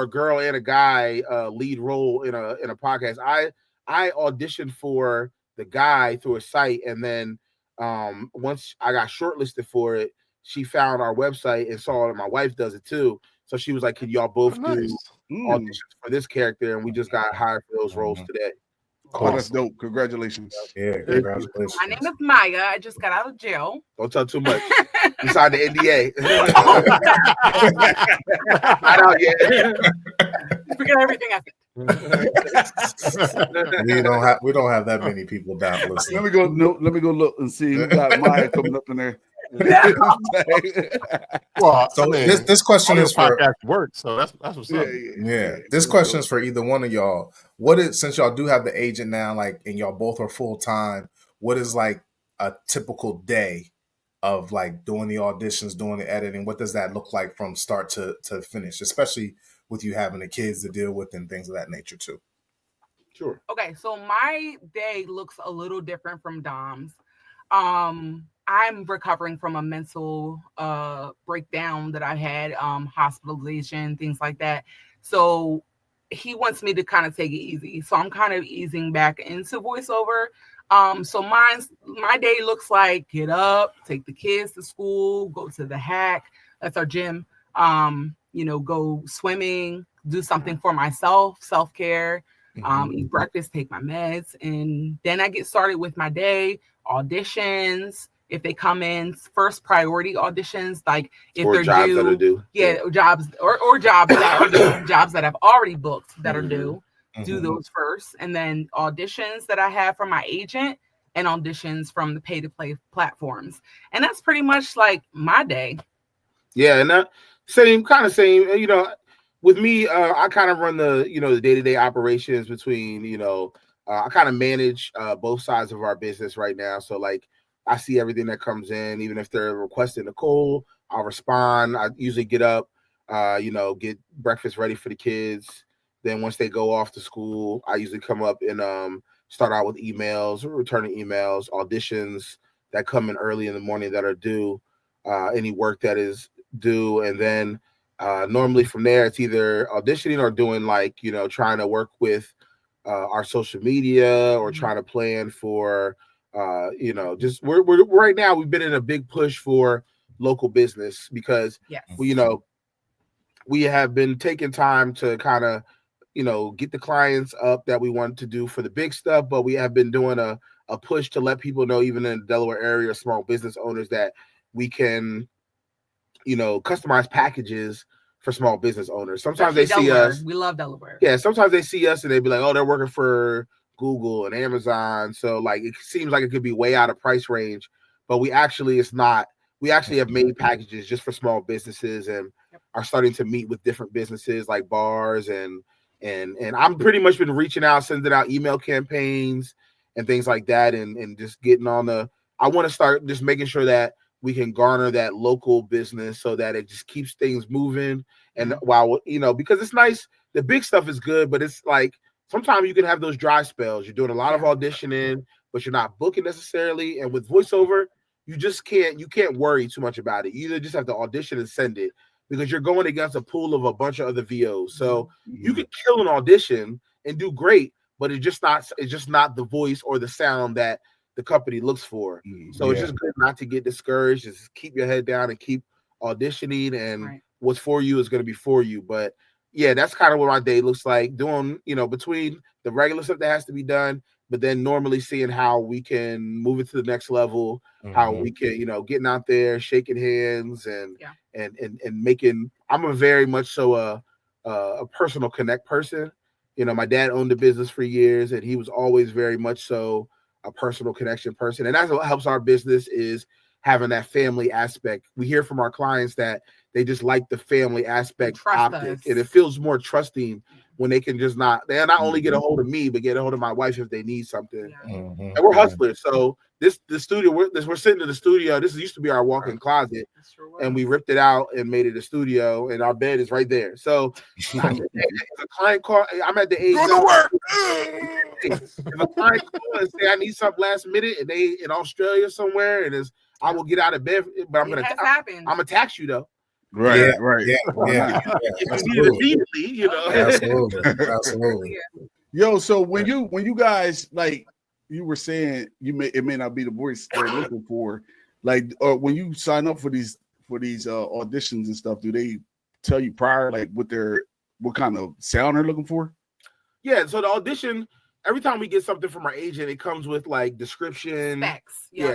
girl and a guy lead role in a podcast. I auditioned for the guy through a site, and then once I got shortlisted for it, she found our website and saw that my wife does it too. So she was like, "Could y'all both do auditions for this character?" And we just got hired for those roles today. Cool. Oh, that's dope. Congratulations. Yeah, congratulations. My name is Maya. I just got out of jail. Don't tell too much. You signed the NDA. Not out yet. Forget everything I said. we don't have that many people down listening. Let me go look and see who got Maya coming up in there. Well, so this question is for work, so that's what's up. Yeah. This question is for either one of y'all. Since y'all do have the agent now, like, and y'all both are full time, what is like a typical day of like doing the auditions, doing the editing? What does that look like from start to finish, especially with you having the kids to deal with and things of that nature too? Sure. Okay, so my day looks a little different from Dom's. I'm recovering from a mental breakdown that I had, hospitalization, things like that. So he wants me to kind of take it easy. So I'm kind of easing back into voiceover. So my day looks like get up, take the kids to school, go to the hack. That's our gym. Go swimming, do something for myself, self-care, eat breakfast, take my meds. And then I get started with my day, auditions. If they come in, first priority auditions, like if they're jobs due, that are due. jobs or jobs that are due, jobs that I've already booked that are due, do those first, and then auditions that I have from my agent and auditions from the pay-to-play platforms, and that's pretty much like my day. Yeah, and that same. With me, I kind of run the the day-to-day operations between I kind of manage both sides of our business right now. So like, I see everything that comes in, even if they're requesting Nicole, I'll respond. I usually get up, get breakfast ready for the kids. Then once they go off to school, I usually come up and start out with emails, returning emails, auditions that come in early in the morning that are due, any work that is due. And then normally from there, it's either auditioning or doing trying to work with our social media or trying to plan for just we're right now we've been in a big push for local business because we have been taking time to kind of get the clients up that we want to do for the big stuff, but we have been doing a push to let people know, even in the Delaware area, small business owners, that we can customize packages for small business owners. Sometimes Especially they Delaware. see us. We love Delaware. Yeah, sometimes they see us and they be like, oh, they're working for Google and Amazon. So like it seems like it could be way out of price range, but it's not. we actually have made packages just for small businesses and are starting to meet with different businesses like bars and I'm pretty much been reaching out, sending out email campaigns and things like that, and just getting on the. I want to start just making sure that we can garner that local business so that it just keeps things moving. And while because it's nice, the big stuff is good, but it's like sometimes you can have those dry spells. You're doing a lot of auditioning, but you're not booking necessarily. And with voiceover, you can't worry too much about it. You either just have to audition and send it because you're going against a pool of a bunch of other VOs. So you could kill an audition and do great, but it's just not the voice or the sound that the company looks for. So it's just good not to get discouraged. Just keep your head down and keep auditioning, and what's for you is going to be for you. But yeah, that's kind of what my day looks like, doing, between the regular stuff that has to be done, but then normally seeing how we can move it to the next level, how we can, getting out there, shaking hands and making, I'm a very much so a personal connect person. My dad owned a business for years, and he was always very much so a personal connection person. And that's what helps our business, is having that family aspect. We hear from our clients that they just like the family aspect optic, and it feels more trusting when they can just not only get a hold of me, but get a hold of my wife if they need something. And we're hustlers. So the studio, we're sitting in the studio. This used to be our walk-in closet, and we ripped it out and made it a studio, and our bed is right there. So if a client call, I'm at the age going to work. If a client call and say I need something last minute, and they in Australia somewhere, and I will get out of bed, but I'm gonna tax you though. Right. Immediately, Absolutely. Yo, so when you guys, like you were saying, it may not be the voice they're looking for, like, or when you sign up for these auditions and stuff, do they tell you prior, like what kind of sound they're looking for? Yeah, so the audition, every time we get something from our agent, it comes with like description,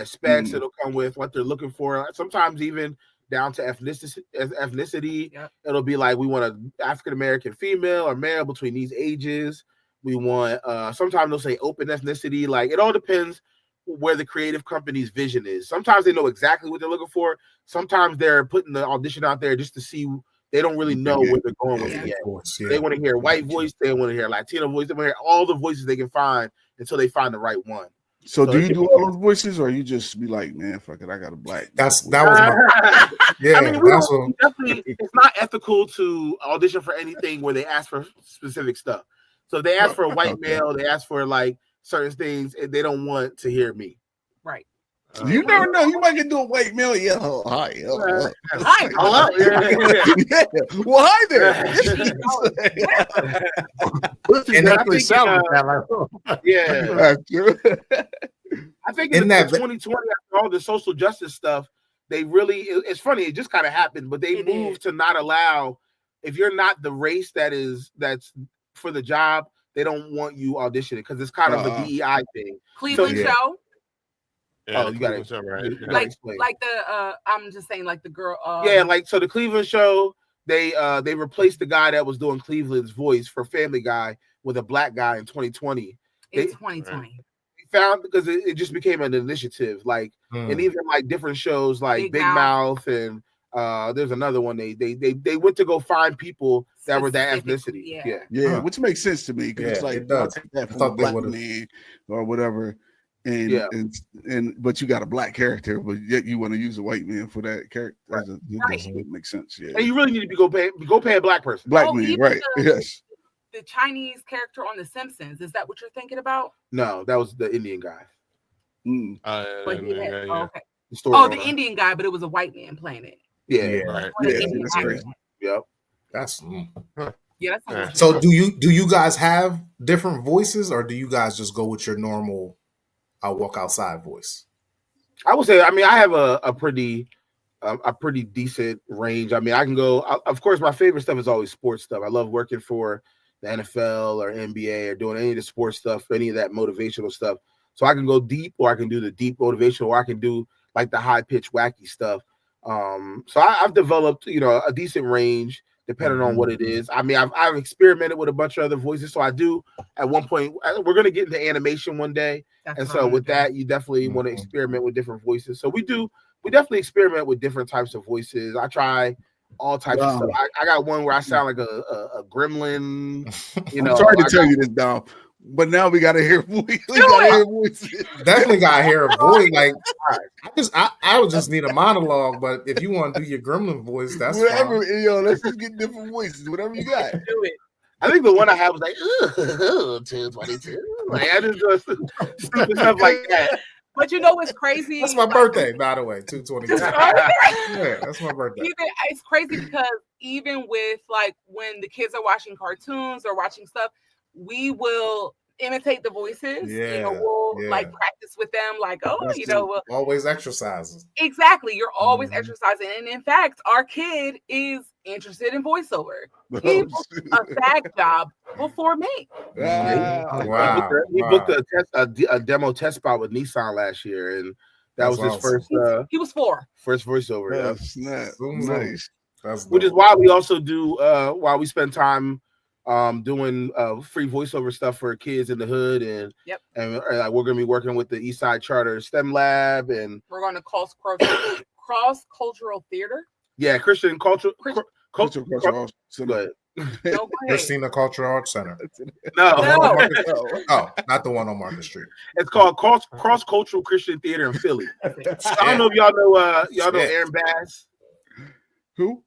specs. It'll come with what they're looking for. Sometimes even down to ethnicity. It'll be like, we want an African-American female or male between these ages. We want, sometimes they'll say open ethnicity. Like, it all depends where the creative company's vision is. Sometimes they know exactly what they're looking for. Sometimes they're putting the audition out there just to see. They don't really know where they're going with it yet. They want to hear white voice. They want to hear Latino voice. They want to hear all the voices they can find until they find the right one. So do you do all those voices, or you just be like, man, fuck it, I got a black? That was my I mean, definitely, it's not ethical to audition for anything where they ask for specific stuff. So if they ask for a white male, they ask for like certain things, they don't want to hear me. Right. You never know. You might get to a white male. Yeah. Hi. Hi. Hello. Yeah. Well, hi there. And that really sounds like I think in 2020, after all the social justice stuff, they really, it's funny, it just kind of happened, but they moved to not allow, if you're not the race that's for the job, they don't want you auditioning because it's kind of a DEI thing. Cleveland show. Yeah, you got it. Right. Like the I'm just saying, like the girl. So the Cleveland show, they replaced the guy that was doing Cleveland's voice for Family Guy with a black guy in 2020. In 2020. Found because it just became an initiative, like, and even like different shows like Big Mouth and there's another one. They went to go find people that were that ethnicity. Yeah, which makes sense to me because it's like, I'll take that from a black man or whatever. And but you got a black character, but yet you want to use a white man for that character. It makes sense. Yeah, and you really need to go pay a black person. Black man, right? Yes. The Chinese character on The Simpsons, is that what you're thinking about? No, that was the Indian guy. Okay. The Indian guy, but it was a white man playing it. Right. That's crazy. Yep. That's that's so. Do you guys have different voices, or do you guys just go with your normal "I'll walk outside" voice? I would say, I mean, I have a pretty decent range. I mean, I can go. Of course, my favorite stuff is always sports stuff. I love working for the NFL or NBA or doing any of the sports stuff, any of that motivational stuff. So I can go deep, or I can do the deep motivational, or I can do like the high pitch wacky stuff. So I've developed, a decent range depending on what it is. I mean, I've experimented with a bunch of other voices. So I do at one point, we're going to get into animation one day. So with that, you definitely want to experiment with different voices. So we do we definitely experiment with different types of voices. I try all types of stuff. I got one where I sound like a gremlin. You know, I'm sorry to tell you this, Dom, but now we gotta hear voices. Definitely gotta hear a voice. Like I would just need a monologue, but if you want to do your gremlin voice, that's whatever. fine. Yo, let's just get different voices. Whatever you got. Do it. I think the one I have was like 222. Like I just do stupid stuff like that. But you know what's crazy? That's my birthday, by the way, 222. Yeah, that's my birthday. It's crazy because even with like when the kids are watching cartoons or watching stuff, we will imitate the voices. Yeah, we'll like practice with them. Like, we'll always exercises. Exactly, you're always exercising, and in fact, our kid is interested in voiceover. He booked a SAG job before me. Wow. He booked a demo test spot with Nissan last year, and that was his first. He was 4. First voiceover. Nice. Which is why we also do while we spend time doing free voiceover stuff for kids in the hood, and we're gonna be working with the Eastside Charter STEM Lab, and we're going to cross cultural theater. Yeah, Christian culture. Cultural Go ahead. Christina Cultural Arts Center. No. Oh, not the one on Market Street. It's called Cross Cultural Christian Theater in Philly. I don't know if y'all know Aaron Bass. Who?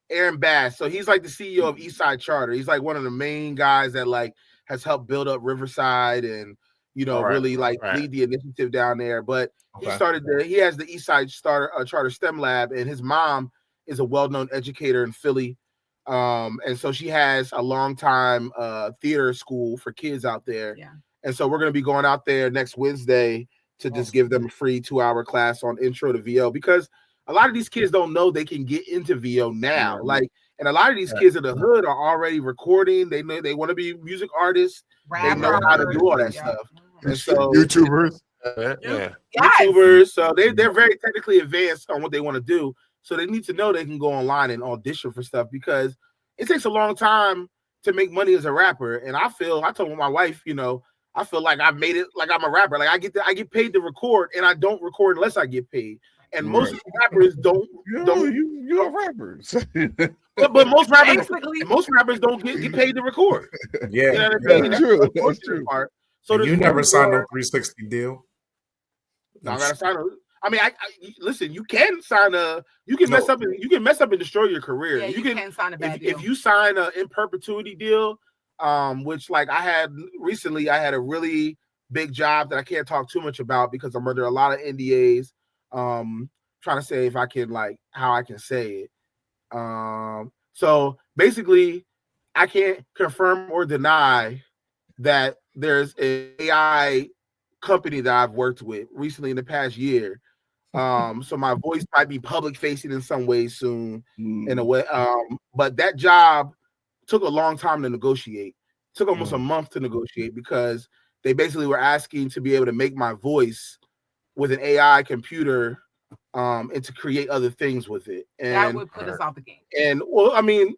Aaron Bass. So he's like the CEO of Eastside Charter. He's like one of the main guys that like has helped build up Riverside and really lead the initiative down there. But he has the Eastside Charter STEM Lab, and his mom is a well-known educator in Philly. And so she has a long time theater school for kids out there. Yeah. And so we're going to be going out there next Wednesday to just give them a free 2-hour class on intro to VO, because a lot of these kids don't know they can get into VO now. And a lot of these kids in the hood are already recording. They know they want to be music artists. They know how to do all that stuff. And so YouTubers. YouTubers. So they're very technically advanced on what they want to do. So they need to know they can go online and audition for stuff, because it takes a long time to make money as a rapper. And I told my wife, I feel like I've made it, like I'm a rapper. Like I get paid to record, and I don't record unless I get paid. And most rappers don't. You're rappers. but most rappers don't get paid to record. Yeah, you know what I mean? That's true. That's true. So you never signed a 360 deal. No, I gotta sign a. I mean, I listen. You can sign a. You can mess up and destroy your career. Yeah, you can sign a bad deal. If you sign a in perpetuity deal, which like I had recently, I had a really big job that I can't talk too much about because I'm under a lot of NDAs. Trying to say if I can how I can say it. So basically, I can't confirm or deny that there's an AI company that I've worked with recently in the past year. So my voice might be public facing in some ways soon, in a way. But that job took a long time to negotiate. It took almost a month to negotiate, because they basically were asking to be able to make my voice with an AI computer, and to create other things with it. And that would put us off the game. And well, I mean,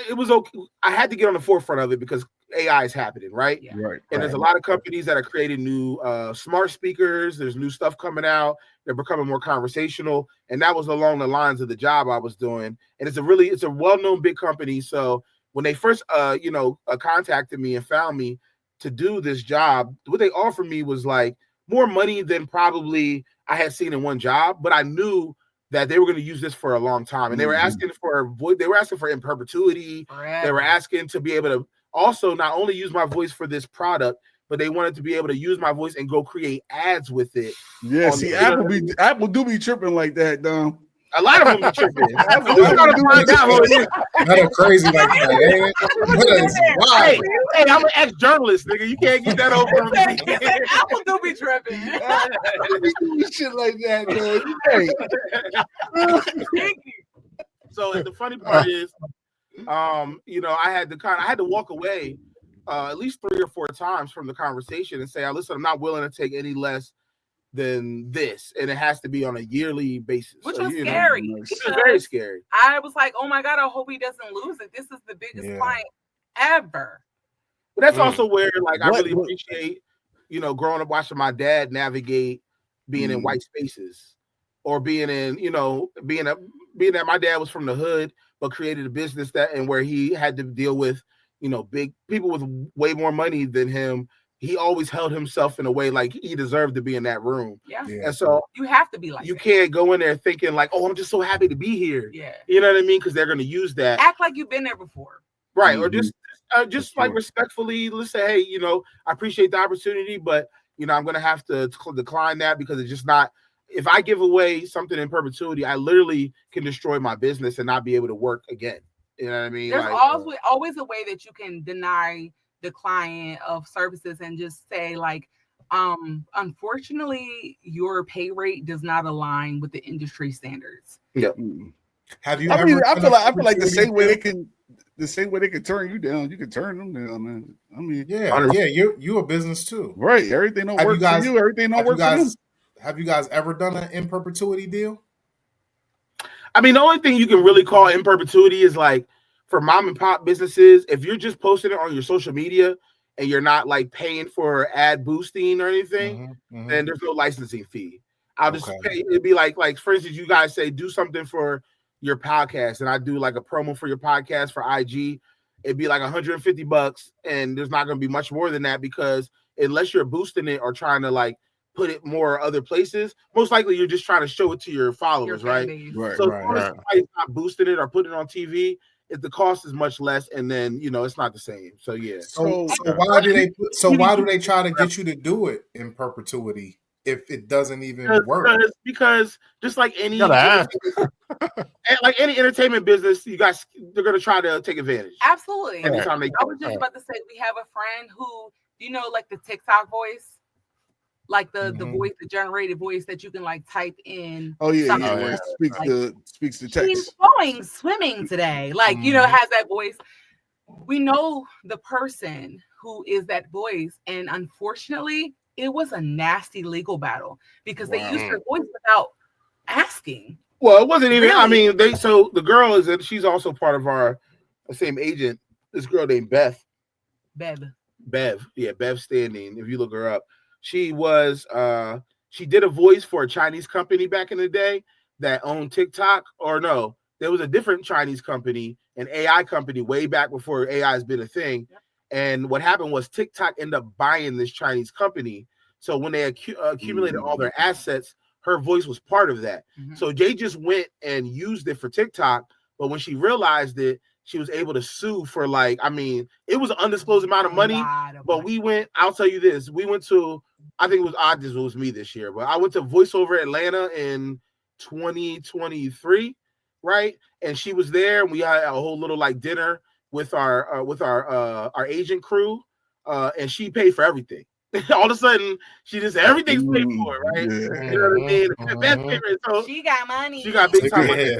it was okay. I had to get on the forefront of it because AI is happening, right? Yeah. Right. And there's a lot of companies that are creating new smart speakers. There's new stuff coming out. They're becoming more conversational. And that was along the lines of the job I was doing. And it's a well-known big company. So when they first contacted me and found me to do this job, what they offered me was like more money than probably I had seen in one job, but I knew that they were going to use this for a long time. And they were asking for in perpetuity. Forever. They were asking to be able to also not only use my voice for this product, but they wanted to be able to use my voice and go create ads with it. Yeah, see, Apple do be tripping like that, Dom. A lot of them be tripping. That is crazy like that. Hey, I'm an ex-journalist, nigga. You can't get that over me. Apple do be tripping. Shit like that, man. So the funny part is, I had to walk away at least 3 or 4 times from the conversation and say, listen, I'm not willing to take any less than this, and it has to be on a yearly basis, which was scary. Which is very scary. I was like, oh my God, I hope he doesn't lose it. This is the biggest client ever. But that's also where I really appreciate, growing up watching my dad navigate being in white spaces, or being in, you know, being that my dad was from the hood, but created a business and where he had to deal with, you know, big people with way more money than him. He always held himself in a way like he deserved to be in that room. Yeah. And so you have to be like you that. Can't go in there thinking like, oh, I'm just so happy to be here. Yeah. You know what I mean? Because they're going to use that. Act like you've been there before. Right. Or just like respectfully, let's say, hey, you know, I appreciate the opportunity, but, you know, I'm going to have to decline that because it's just not. If I give away something in perpetuity, I literally can destroy my business and not be able to work again. You know what I mean? There's like, always a way that you can deny the client of services and just say like, unfortunately, your pay rate does not align with the industry standards. Yeah. Have you? I feel like the same way they can turn you down, you can turn them down, man. I mean, yeah, you a business too, right? Everything don't work for you. Everything don't work for them. Have you guys ever done an in perpetuity deal? I mean, the only thing you can really call in perpetuity is like for mom and pop businesses. If you're just posting it on your social media and you're not like paying for ad boosting or anything, then there's no licensing fee. I'll just pay. It'd be like for instance, you guys say do something for your podcast, and I do like a promo for your podcast for IG. It'd be like $150, and there's not going to be much more than that because unless you're boosting it or trying to like put it more other places, most likely you're just trying to show it to your followers, right? So if somebody's not boosting it or putting it on TV, if the cost is much less, and then you know it's not the same. So yeah. So why do they try to get you to do it in perpetuity if it doesn't even work? Because just like any entertainment business, they're gonna try to take advantage. Absolutely. Anytime they I was just about to say we have a friend who, you know, like the TikTok voice. Like the voice, the generated voice that you can like type in. Oh yeah. Speaks to text. She's going swimming today. Like, you know, has that voice. We know the person who is that voice. And unfortunately, it was a nasty legal battle because they used her voice without asking. Well, it wasn't even, really? I mean, so the girl she's also part of our same agent. This girl named Bev. Yeah, Bev Standing. If you look her up. She did a voice for a Chinese company back in the day that owned TikTok. Or no, there was a different Chinese company, an AI company way back before AI has been a thing. Yep. And what happened was TikTok ended up buying this Chinese company. So when they accumulated all their assets, her voice was part of that. So they just went and used it for TikTok. But when she realized it, she was able to sue for like, I mean, it was an undisclosed amount of money, but I'll tell you this, we went to, I think it was me this year, but I went to Voiceover Atlanta in 2023, right? And she was there, and we had a whole little like dinner with our agent crew, and she paid for everything. All of a sudden, she just everything's paid for, right? Yeah. You know what I mean? So she got money. She got big time money.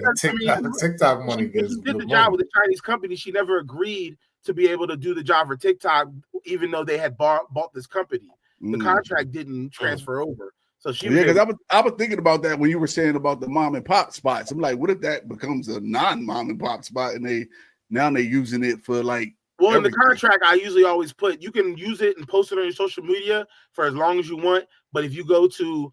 TikTok money. She did the job with the Chinese company. She never agreed to be able to do the job for TikTok, even though they had bought this company. The contract didn't transfer over. So she because I was thinking about that when you were saying about the mom and pop spots. I'm like, what if that becomes a non-mom and pop spot and they're using it for like. Well, in the contract, I usually always put you can use it and post it on your social media for as long as you want. But if you go to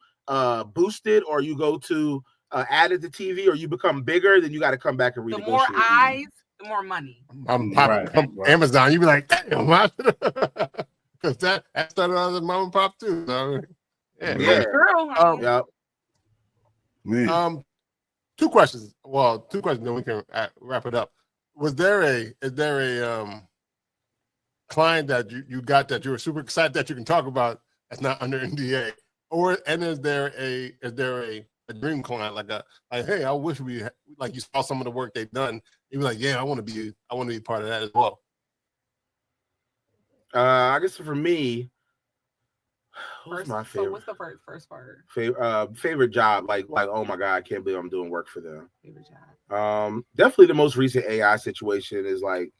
boost it or you go to add it to TV or you become bigger, then you got to come back and renegotiate. The more eyes, the more money. Amazon, you be like, damn, because that started out as mom and pop too. So, two questions. Well, two questions. Then we can wrap it up. Is there a client that you got that you were super excited that you can talk about that's not under NDA, is there a dream client like hey, I wish we like you saw some of the work they've done, you be like, yeah, I want to be part of that as well. I guess for me, what's my favorite? So what's the first part? Favorite job, like oh my god, I can't believe I'm doing work for them. Favorite job. Definitely the most recent AI situation is like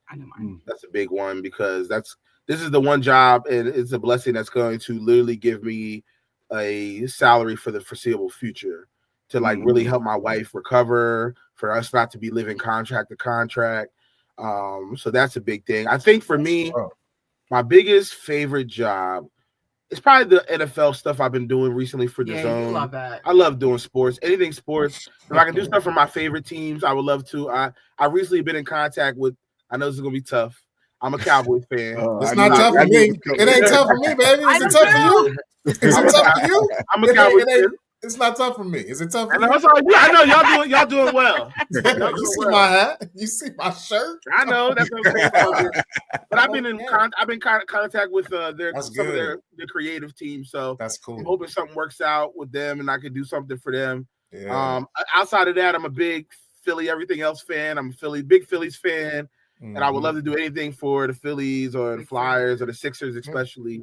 that's a big one because this is the one job and it's a blessing that's going to literally give me a salary for the foreseeable future to like really help my wife recover, for us not to be living contract to contract. So that's a big thing. I think for me, my biggest favorite job It's probably the NFL stuff I've been doing recently for the Zone. You love that. I love doing sports. Anything sports. If I can do stuff for my favorite teams, I would love to. I recently been in contact with. I know this is gonna be tough. I'm a Cowboys fan. It's not tough for me. It ain't tough for me, baby. Is it tough for you? Is it tough for you? I'm a Cowboys fan. It's not tough for me. Is it tough for you? I know y'all doing well. You see my hat? You see my shirt? I know that's what I'm saying. But I've been in contact with some of their creative team. So that's cool. I'm hoping something works out with them and I can do something for them. Yeah. Outside of that, I'm a big Philly everything else fan. I'm a big Phillies fan, and I would love to do anything for the Phillies or the Flyers or the Sixers, especially.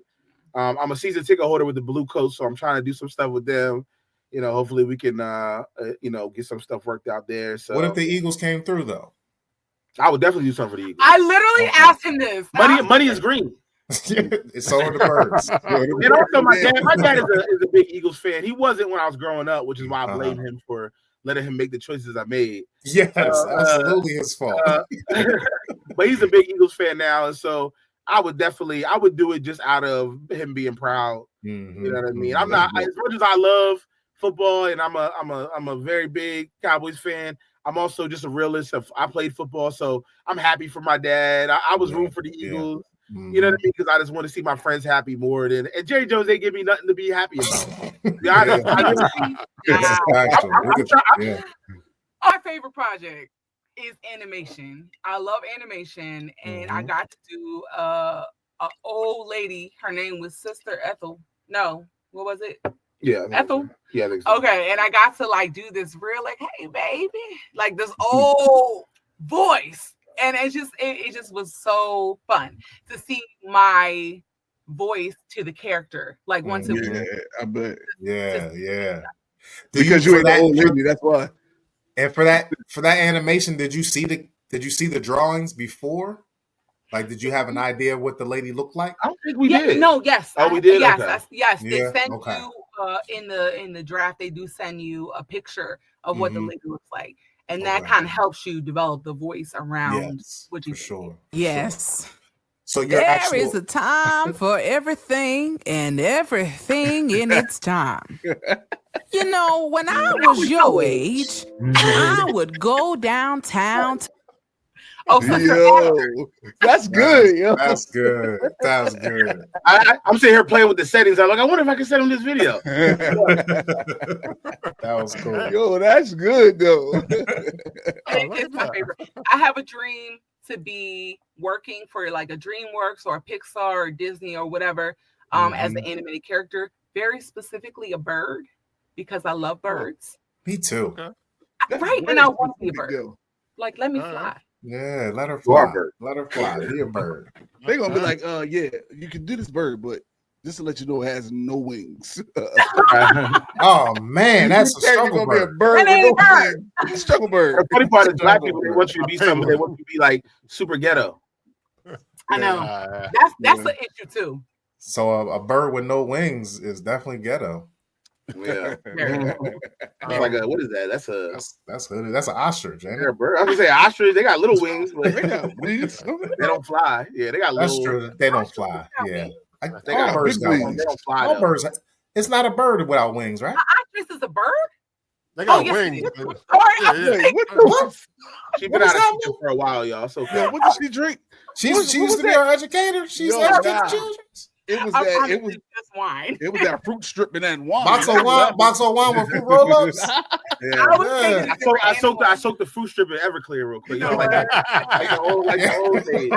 I'm a season ticket holder with the Blue Coats, so I'm trying to do some stuff with them. Hopefully we can, get some stuff worked out there. So, what if the Eagles came through though? I would definitely do something for the Eagles. I literally asked him this. Money is green. It's so are the birds. And also, my dad is a big Eagles fan. He wasn't when I was growing up, which is why I blame him for letting him make the choices I made. Yes, absolutely his fault. But he's a big Eagles fan now, and so I would do it just out of him being proud. Mm-hmm. You know what I mean? I'm not as much as I love football, and I'm a very big Cowboys fan. I'm also just a realist. I played football, so I'm happy for my dad. I was rooting for the Eagles. Mm-hmm. You know what I mean? Because I just want to see my friends happy more than. And Jerry Jones ain't give me nothing to be happy about. Our favorite project is animation. I love animation, and I got to do a old lady. Her name was Sister Ethel. No, what was it? Yeah, Ethel. Yeah, I think so. Okay, and I got to do this real hey baby, this old voice, and it just was so fun to see my voice to the character. Once it was, I bet. Yeah. Because you were the old lady, that's why. And for that animation, did you see the drawings before? Did you have an idea of what the lady looked like? I don't think we did. No, yes. Oh, we did? Yes, okay. yes. They send you in the draft, they do send you a picture of what the lady looks like. And that kind of helps you develop the voice around what you for sure. Yes. So there is a time for everything and everything in its time. When I was your age, I would go downtown. That's good. Yo. That's good. That's good. I'm sitting here playing with the settings. I'm like, I wonder if I can send him this video. That was cool. Yo, that's good though. It's my favorite. I have a dream to be working for a DreamWorks or a Pixar or Disney or whatever as an animated character, very specifically a bird, because I love birds. Me too. Okay. Right, and I want to be a bird. Let me fly. Yeah, let her fly. Let her fly. Be a bird. They're gonna be like, you can do this bird, but just to let you know, it has no wings. Oh man, that's a struggle bird. Be a bird with no wings. Struggle bird. The funny part is black people, they want you to be something. They want you to be super ghetto. I know. That's the issue too. So a bird with no wings is definitely ghetto. Yeah. What is that? That's hooded. That's an ostrich, ain't it? Yeah, bird. I was gonna say ostrich. They got little wings, but they don't fly. Yeah, they got That's little. True. They don't fly. Yeah. They got birds got wings. They don't fly. All birds. It's not a bird without wings, right? An ostrich is a bird. They got wings. What? She's been out of teaching for a while, y'all. So what did she drink? She used to be our educator. She's educating children. It was just wine. It was that fruit strip and that wine. Box of wine with fruit roll-ups. I soaked the fruit strip in Everclear real quick. Like the old days.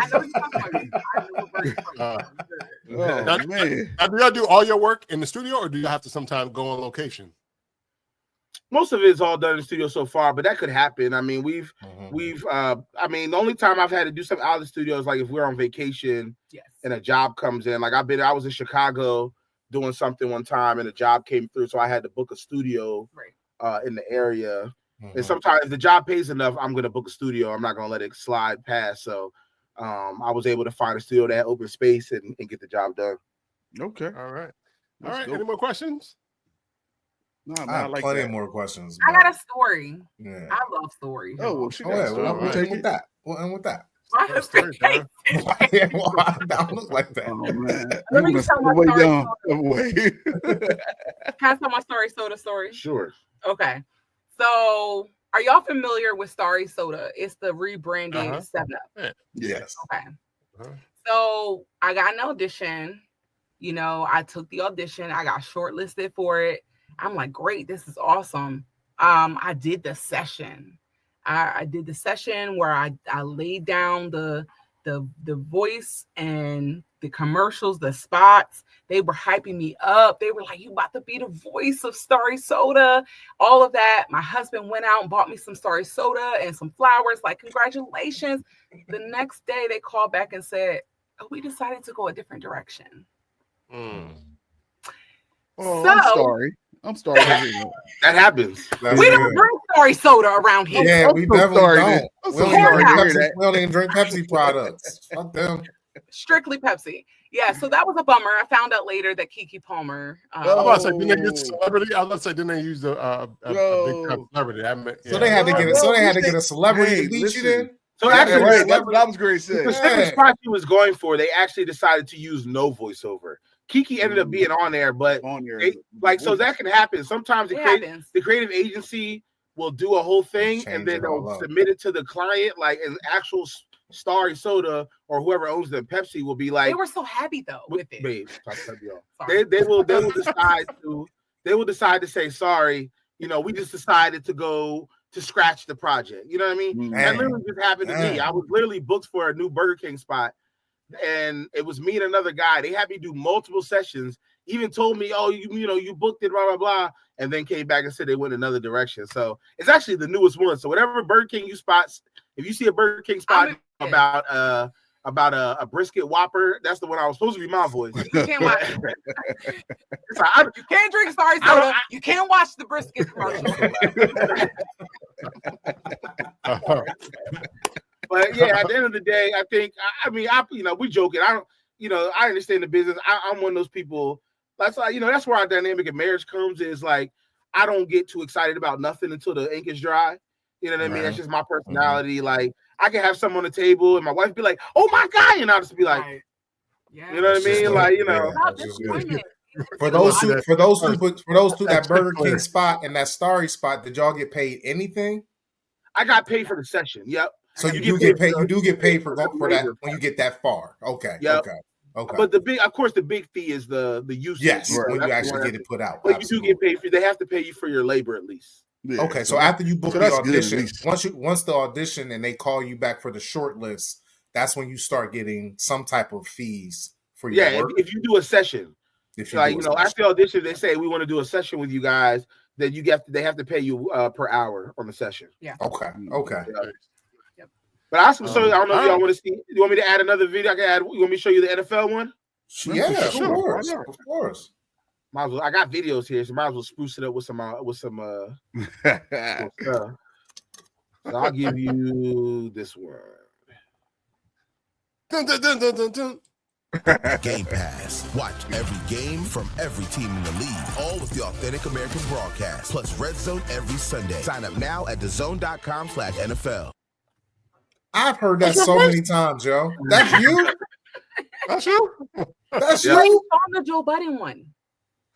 Oh man! Now, do y'all do all your work in the studio, or do you have to sometimes go on location? Most of it is all done in the studio so far, but that could happen. I mean, the only time I've had to do something out of the studio is if we're on vacation and a job comes in. I was in Chicago doing something one time and a job came through, so I had to book a studio in the area. And sometimes if the job pays enough, I'm going to book a studio. I'm not going to let it slide past. So I was able to find a studio that had open space and get the job done. Okay. All right. Any more questions? No, I have plenty more questions. I got a story. Yeah. I love stories. Oh, well, she got a story. We'll take with that. Well, and with that. My husband hates it. Why don't look like that? Oh man. Let me tell my story. Can I tell my story? Sure. Okay. So, are y'all familiar with Starry Soda? It's the rebranded 7-Up. Yes. Okay. So, I got an audition. You know, I took the audition. I got shortlisted for it. I'm like, great, this is awesome. I did the session. I did the session where I laid down the voice and the commercials, the spots. They were hyping me up. They were like, you about to be the voice of Starry Soda, all of that. My husband went out and bought me some Starry Soda and some flowers, like, congratulations. The next day they called back and said, oh, we decided to go a different direction. Oh, I'm sorry. That happens. We don't drink Starry Soda around here. Yeah, we definitely don't. We don't even drink Pepsi products. Fuck them. Strictly Pepsi. Yeah, so that was a bummer. I found out later that Keke Palmer. I was about to say, didn't they get celebrity? I was about to say, didn't they use a big time celebrity? So they had to get So they had to get a celebrity to beat you then. So actually, right, that's what I was going to say. The specific spot he was going for, they actually decided to use no voiceover. Keke ended up being on there, but so that can happen. Sometimes the creative agency will do a whole thing and then they'll submit it to the client, like an actual Starry Soda or whoever owns the Pepsi will be like. They were so happy though with it. Babe, they will decide to say sorry. You know, we just decided to go to scratch the project. You know what I mean? That literally just happened to me. I was literally booked for a new Burger King spot. And it was me and another guy. They had me do multiple sessions. Even told me, "Oh, you booked it, blah blah blah," and then came back and said they went another direction. So it's actually the newest one. So whatever Burger King you spots, if you see a Burger King spot about a brisket Whopper, that's the one I was supposed to be my voice. You can't watch. You can't drink Starry Soda. You can't watch the brisket commercial. But yeah, at the end of the day, I think we joking. I understand the business. I'm one of those people. That's like, that's where our dynamic in marriage comes. Is like, I don't get too excited about nothing until the ink is dry. You know what I mean? That's just my personality. Like, I can have something on the table and my wife be like, "Oh my God," and I'll just be like, you know what I mean? Like, For those two, that Burger King spot and that Starry spot, did y'all get paid anything? I got paid for the session. Yep. So you do get paid. You do get paid for that when you get that far. Okay. Yep. Okay. But the big fee is the usage. Yes, when you actually get it put out. But you do get paid for. They have to pay you for your labor at least. Yeah. Okay. So after you book the audition, once the audition and they call you back for the short list, that's when you start getting some type of fees for your work. If you do a session, after the audition, they say we want to do a session with you guys. Then they have to pay you per hour on the session. Yeah. Okay. Yep. But I don't know if y'all want to see. You want me to add another video? I can add. You want me to show you the NFL one? Yeah, of course. Might as well. I got videos here, so might as well spruce it up with some. So I'll give you this one. Dun, dun, dun, dun, dun, dun. Game Pass. Watch every game from every team in the league, all with the authentic American broadcast, plus Red Zone every Sunday. Sign up now at thezone.com/NFL. I've heard that so many times, yo. That's you? That's you? That's you? you? On the Joe Budden one.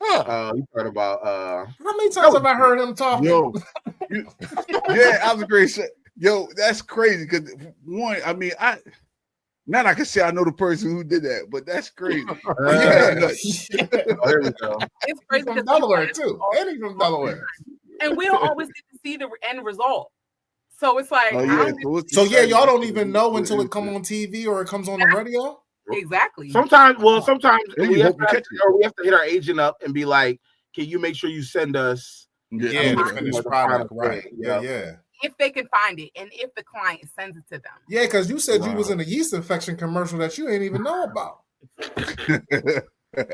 You heard about how many times have I heard him talking? Yo, I was great. Yo, that's crazy because one, I mean, now I can say I know the person who did that, but that's crazy. There we go. It's crazy from Delaware too. And he's from Delaware. And we don't always get to see the end result. So it's like, y'all don't even know until it comes on TV or it comes on the radio. Exactly. Sometimes we have to hit our agent up and be like, "Can you make sure you send us the finished product?" Right? Yeah. If they can find it, and if the client sends it to them. Yeah, because you said you was in a yeast infection commercial that you ain't even know about. They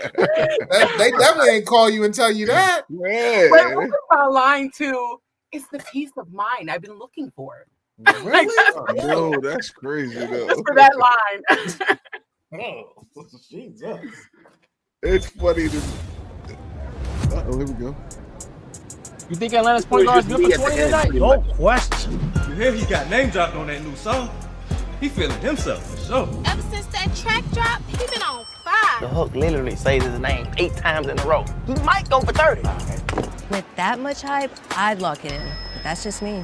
definitely ain't call you and tell you that. Yeah. But what about line 2? It's the peace of mind I've been looking for. Really? No, that's crazy though. Just for that line. Oh, Jesus. It's funny to. Here we go. You think Atlanta's point guard is good for 20 tonight? No question. You hear he got name dropped on that new song. He feeling himself for sure. Ever since that track drop, he been on fire. The hook literally says his name 8 times in a row. He might go for 30. With that much hype, I'd lock it in. But that's just me.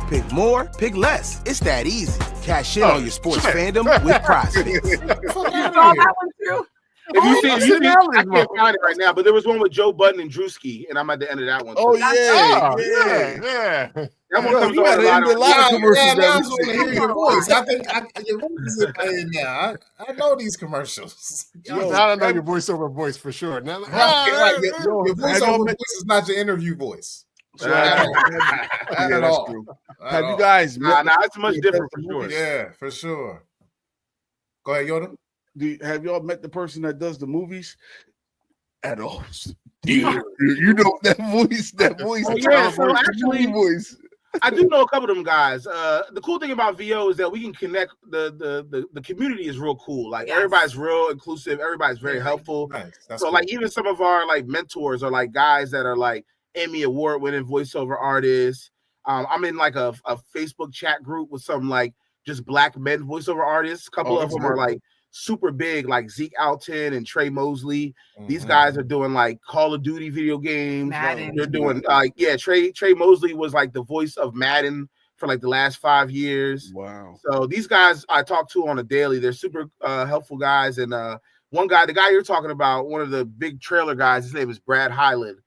Pick more, pick less. It's that easy. Cash in on your sports fandom with Prize Picks. You saw that one too? If you see, I can't find it right now, but there was one with Joe Budden and Drewski, and I'm at the end of that one. Oh, too. yeah. That one comes on a lot of Yeah, now I just want to hear your voice. I think your voice is playing now. I know these commercials. Now I know your voiceover voice for sure. Now, your voiceover voice is not your interview voice. At all. Have you guys met? Nah, it's much different for sure. Yeah, for sure. Go ahead, Yoda. Have y'all met the person that does the movies? At all? You know that voice. Oh, yeah, so actually, voice. I do know a couple of them guys. The cool thing about VO is that we can connect. The community is real cool. Like everybody's real inclusive. Everybody's very helpful. Nice. That's so cool. like even some of our like mentors are like guys that are like Emmy Award winning voiceover artists. I'm in like a Facebook chat group with some like just black men voiceover artists. A couple of them are like super big, like Zeke Alton and Trey Mosley. These guys are doing like Call of Duty video games. Madden. They're doing Trey Mosley was like the voice of Madden for like the last 5 years. Wow. So these guys I talk to on a daily. They're super helpful guys. And one guy, the guy you're talking about, one of the big trailer guys, his name is Brad Highland.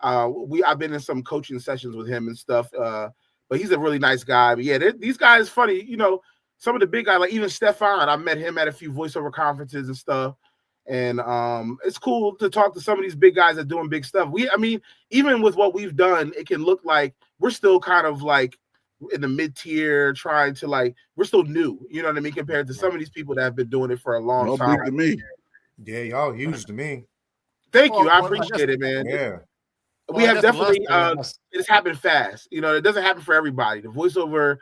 I've been in some coaching sessions with him and stuff. But he's a really nice guy. But yeah, these guys funny, you know. Some of the big guys, like even Stefan, I met him at a few voiceover conferences and stuff. And it's cool to talk to some of these big guys that are doing big stuff. I mean, even with what we've done, it can look like we're still kind of like in the mid-tier, trying to like, we're still new, you know what I mean, compared to some of these people that have been doing it for a long time. Big to me. Yeah, y'all huge to me. Thank you. I appreciate it, man. Yeah. We have definitely, it's happened fast. You know, it doesn't happen for everybody. The voiceover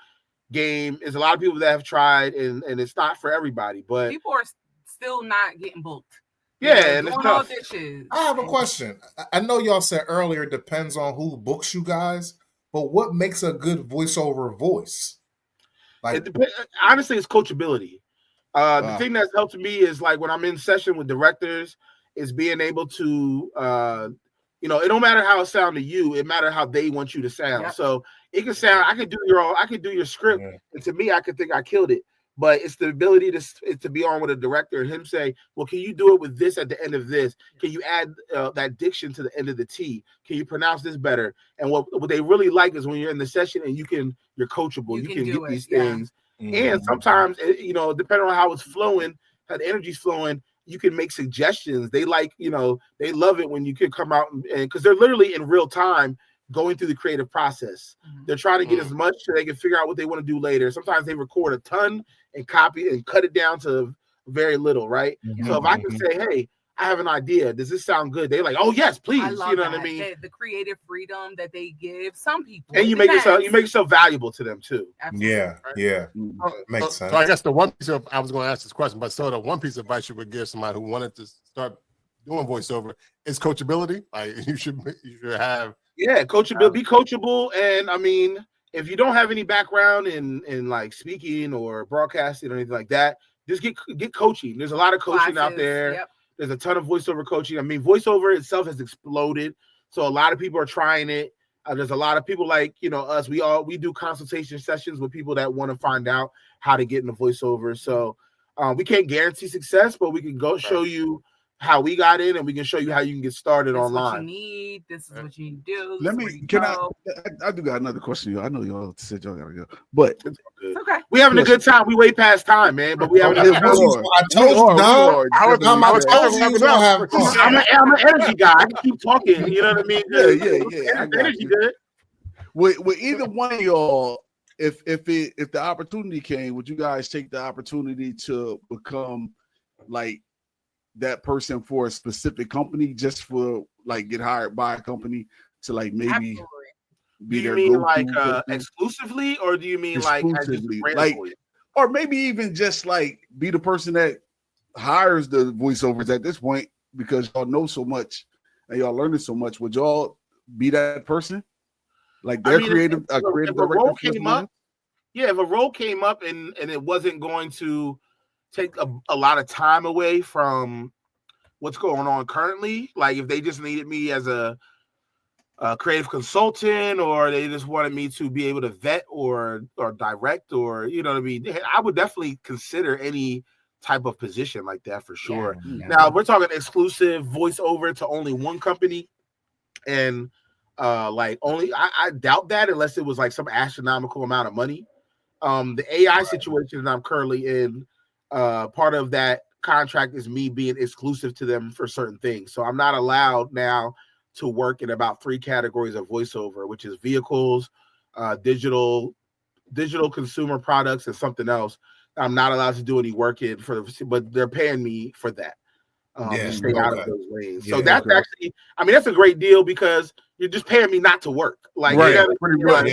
game is a lot of people that have tried, and it's not for everybody. But people are still not getting booked. Yeah, and it's tough. I have a question. I know y'all said earlier it depends on who books you guys, but what makes a good voiceover voice? Like, honestly, it's coachability. The thing that's helped me is like when I'm in session with directors, is being able to, it don't matter how it sounds to you, it matters how they want you to sound. Yep. So it can sound, I could do your script, and to me, I could think I killed it. But it's the ability to be on with a director and him say, well, can you do it with this at the end of this? Can you add that diction to the end of the T? Can you pronounce this better? And what they really like is when you're in the session and you're coachable. You can get these things. And sometimes, depending on how it's flowing, how the energy's flowing, you can make suggestions. They like, they love it when you can come out and because they're literally in real time going through the creative process. They're trying to get as much so they can figure out what they want to do later. Sometimes they record a ton and copy and cut it down to very little, right? So if I can say, hey, I have an idea. Does this sound good? They're like, oh yes, please. I love you know that. what I mean? The creative freedom that they give some people. And you make yourself valuable to them too. Absolutely. Yeah. Makes sense. So I guess the one piece of I was going to ask this question, but so the one piece of advice you would give somebody who wanted to start doing voiceover is coachability. Like you should have coachability, be coachable. And I mean, if you don't have any background in like speaking or broadcasting or anything like that, just get coaching. There's a lot of coaching out there. Yep. There's a ton of voiceover coaching. I mean, voiceover itself has exploded. So a lot of people are trying it. There's a lot of people like, us. We do consultation sessions with people that want to find out how to get into voiceover. So we can't guarantee success, but we can go show you how we got in, and we can show you how you can get started online. What you need. This is what you need to I do. I do got another question. I know y'all said y'all gotta go, but it's okay. We having a good time. We way past time, man, but we having a good time. I told you, dog. I'm an energy guy. I can keep talking. You know what I mean? Yeah. Energy good. With either one of y'all, if the opportunity came, would you guys take the opportunity to become like that person for a specific company, just for like get hired by a company to like maybe be do you mean like exclusively, or do you mean exclusively, like or maybe even just like be the person that hires the voiceovers at this point because y'all know so much and y'all learning so much? Would y'all be that person? Like their creative director came up? if a role came up and it wasn't going to take a lot of time away from what's going on currently, like if they just needed me as a creative consultant, or they just wanted me to be able to vet or direct, or you know what I mean, I would definitely consider any type of position like that for sure. Now we're talking exclusive voiceover to only one company, and I doubt that unless it was like some astronomical amount of money. The AI situation that I'm currently in, part of that contract is me being exclusive to them for certain things. So I'm not allowed now to work in about 3 categories of voiceover, which is vehicles, digital consumer products, and something else. I'm not allowed to do any work in but they're paying me for that. To stay out of those lanes. So that's actually, I mean, that's a great deal because you're just paying me not to work. Like, pretty much.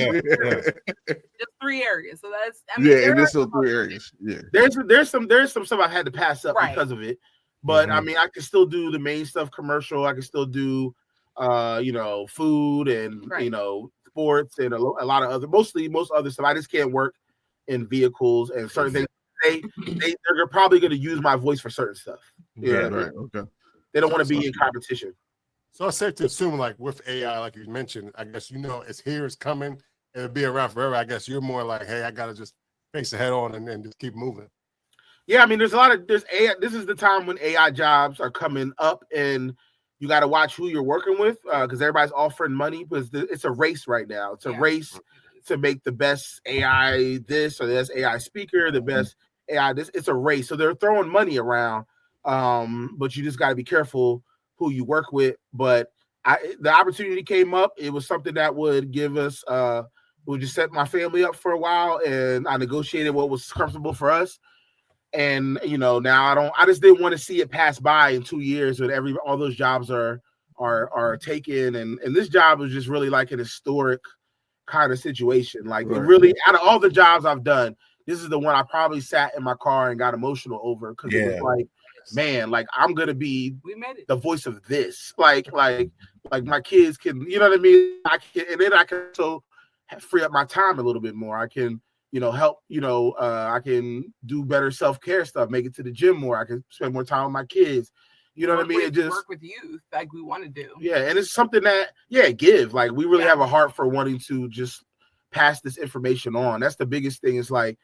Just 3 areas. So that's, I mean, and there's still 3 areas. Yeah. There's some stuff I had to pass up because of it. But I mean, I can still do the main stuff commercial. I can still do food and sports and a lot of other most other stuff. I just can't work in vehicles and certain things. They're probably going to use my voice for certain stuff. Yeah, right. Okay. They don't want to be in competition. So I said to assume, like with AI, like you mentioned, I guess it's here, it's coming, and it'll be around forever. I guess you're more like, hey, I gotta just face it head on and then just keep moving. Yeah, I mean, there's AI. This is the time when AI jobs are coming up, and you got to watch who you're working with because everybody's offering money. Because it's a race right now. It's a race to make the best AI this or the best AI speaker, the best AI this. It's a race, so they're throwing money around. But you just got to be careful who you work with. But the opportunity came up. It was something that would give us, would just set my family up for a while, and I negotiated what was comfortable for us. And now I just didn't want to see it pass by in 2 years when all those jobs are taken. And this job was just really like an historic kind of situation. Like it really, out of all the jobs I've done, this is the one I probably sat in my car and got emotional over because it was like, man, like I'm gonna be the voice of this. Like my kids can, you know what I mean? I can also free up my time a little bit more. I can, help, I can do better self-care stuff, make it to the gym more. I can spend more time with my kids. You know what I mean? It just work with youth like we want to do. Yeah, and it's something that give. Like we really have a heart for wanting to just pass this information on. That's the biggest thing. Is like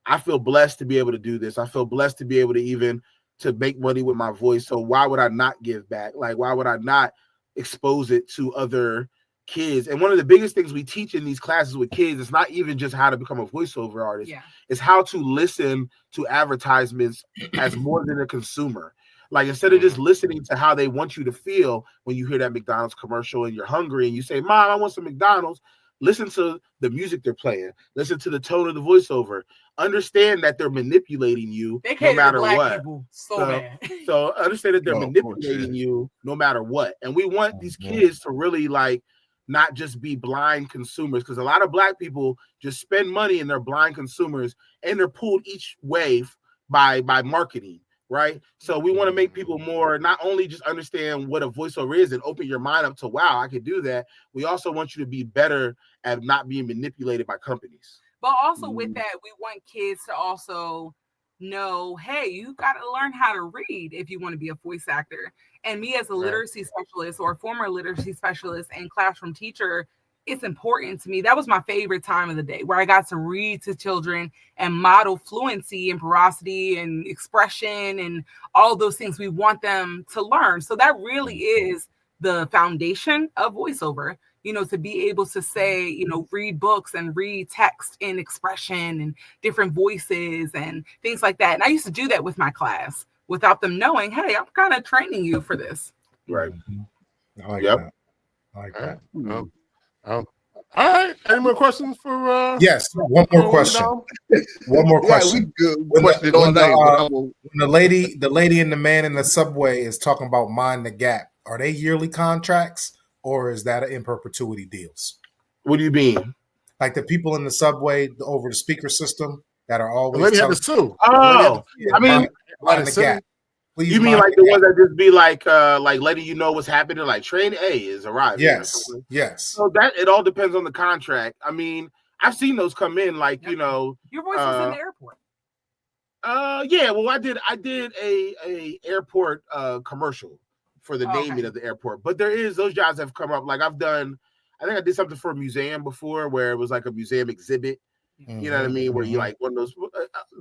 I feel blessed to be able to do this. I feel blessed to be able to make money with my voice. So why would I not give back? Like why would I not expose it to other kids? And one of the biggest things we teach in these classes with kids is not even just how to become a voiceover artist. It's how to listen to advertisements as more than a consumer. Like instead of just listening to how they want you to feel when you hear that McDonald's commercial and you're hungry and you say, Mom, I want some McDonald's. Listen to the music they're playing. Listen to the tone of the voiceover. Understand that they're manipulating you no matter what. So understand that they're manipulating you no matter what. And we want these kids to really like not just be blind consumers, because a lot of Black people just spend money and they're blind consumers and they're pulled each way by marketing. Right. So we want to make people more not only just understand what a voiceover is and open your mind up to, wow, I could do that. We also want you to be better at not being manipulated by companies. But also with that, we want kids to also know, hey, you got to learn how to read if you want to be a voice actor. And me as a literacy specialist or former literacy specialist and classroom teacher, it's important to me. That was my favorite time of the day where I got to read to children and model fluency and porosity and expression and all those things we want them to learn. So that really is the foundation of voiceover, to be able to say, read books and read text in expression and different voices and things like that. And I used to do that with my class without them knowing, hey, I'm kind of training you for this. Right. I like that. I like that. All right. Any more questions for? Yes, one more question. One more question. When the lady and the man in the subway is talking about mind the gap, are they yearly contracts or is that in perpetuity deals? What do you mean? Like the people in the subway over the speaker system that are always. The lady had to sue. Oh, I mean, mind the gap. Please, you mean like the ones that just be like letting you know what's happening, like train A is arriving? Yes, yes. So that it all depends on the contract. I mean, I've seen those come in, like you know. Your voice was in the airport. Yeah. Well, I did a airport commercial for the naming of the airport, but those jobs have come up. Like I think I did something for a museum before where it was like a museum exhibit. You know what I mean? Where you like one of those,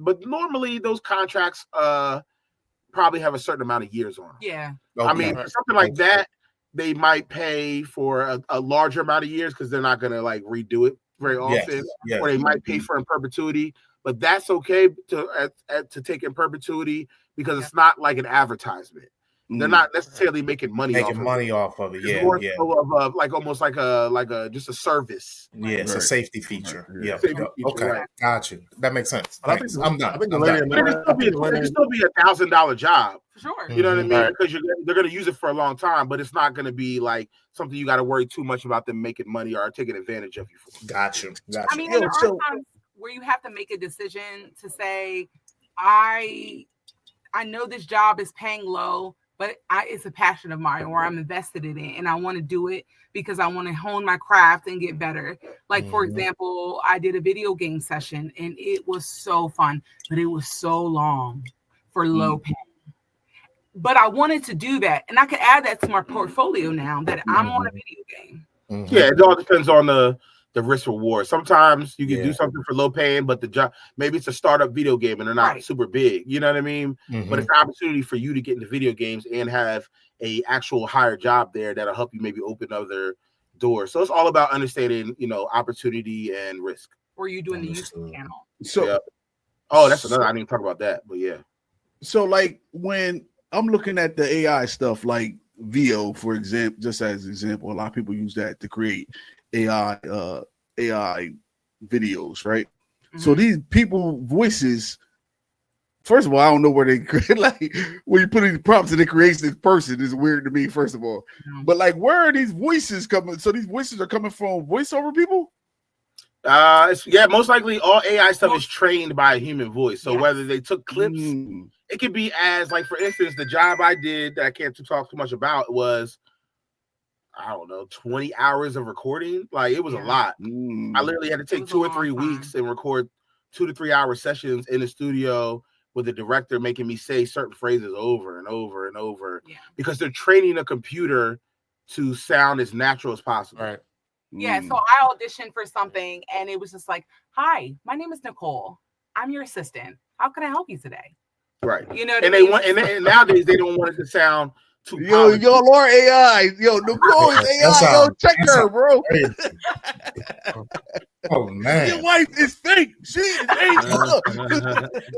but normally those contracts probably have a certain amount of years on them. Yeah. I mean, something like that, they might pay for a larger amount of years because they're not going to like redo it very often, or they might pay for in perpetuity. But that's okay to take in perpetuity because it's not like an advertisement. They're not necessarily making money off of it. Yeah, It's more so of like almost like a just a service. Yeah, it's a safety feature. Yeah. Safety feature, Okay, right. got you. That makes sense. I Thanks. I'm done. It can still be $1,000 job. For sure. You know what I mean? Because they're going to use it for a long time, but it's not going to be like something you got to worry too much about them making money or taking advantage of you for. Got you. I mean, there are times where you have to make a decision to say, I know this job is paying low, but it's a passion of mine, or I'm invested in it, and I want to do it because I want to hone my craft and get better. Like, for example, I did a video game session, and it was so fun, but it was so long for low pay. But I wanted to do that, and I could add that to my portfolio now that I'm on a video game. Yeah, it all depends on the risk reward. Sometimes you can do something for low paying, but the job, maybe it's a startup video game and they're not super big. You know what I mean? But it's an opportunity for you to get into video games and have a actual higher job there that'll help you maybe open other doors. So it's all about understanding, opportunity and risk. Or you doing the YouTube channel. So, that's another. I didn't talk about that, but yeah. So, like when I'm looking at the AI stuff, like VO, for example, just as an example, a lot of people use that to create AI videos, right? So these people voices, first of all, I don't know where they create, like when you put in prompts and it creates this person is weird to me, first of all. But like, where are these voices coming? So these voices are coming from voiceover people? Most likely all AI stuff is trained by a human voice. So whether they took clips, it could be as like, for instance, the job I did that I can't talk too much about was, I don't know, 20 hours of recording. Like it was a lot. I literally had to take 2 or 3 weeks and record 2 to 3 hour sessions in the studio with the director making me say certain phrases over and over and over because they're training a computer to sound as natural as possible. Right. Yeah, so I auditioned for something and it was just like, hi, my name is Nicole. I'm your assistant. How can I help you today? Right. You know what and I they mean? want and nowadays they don't want it to sound too Yo, Laura AI. Yo, Nicole is AI. Yo, check her, bro. Oh man. Your wife is fake. She is fake.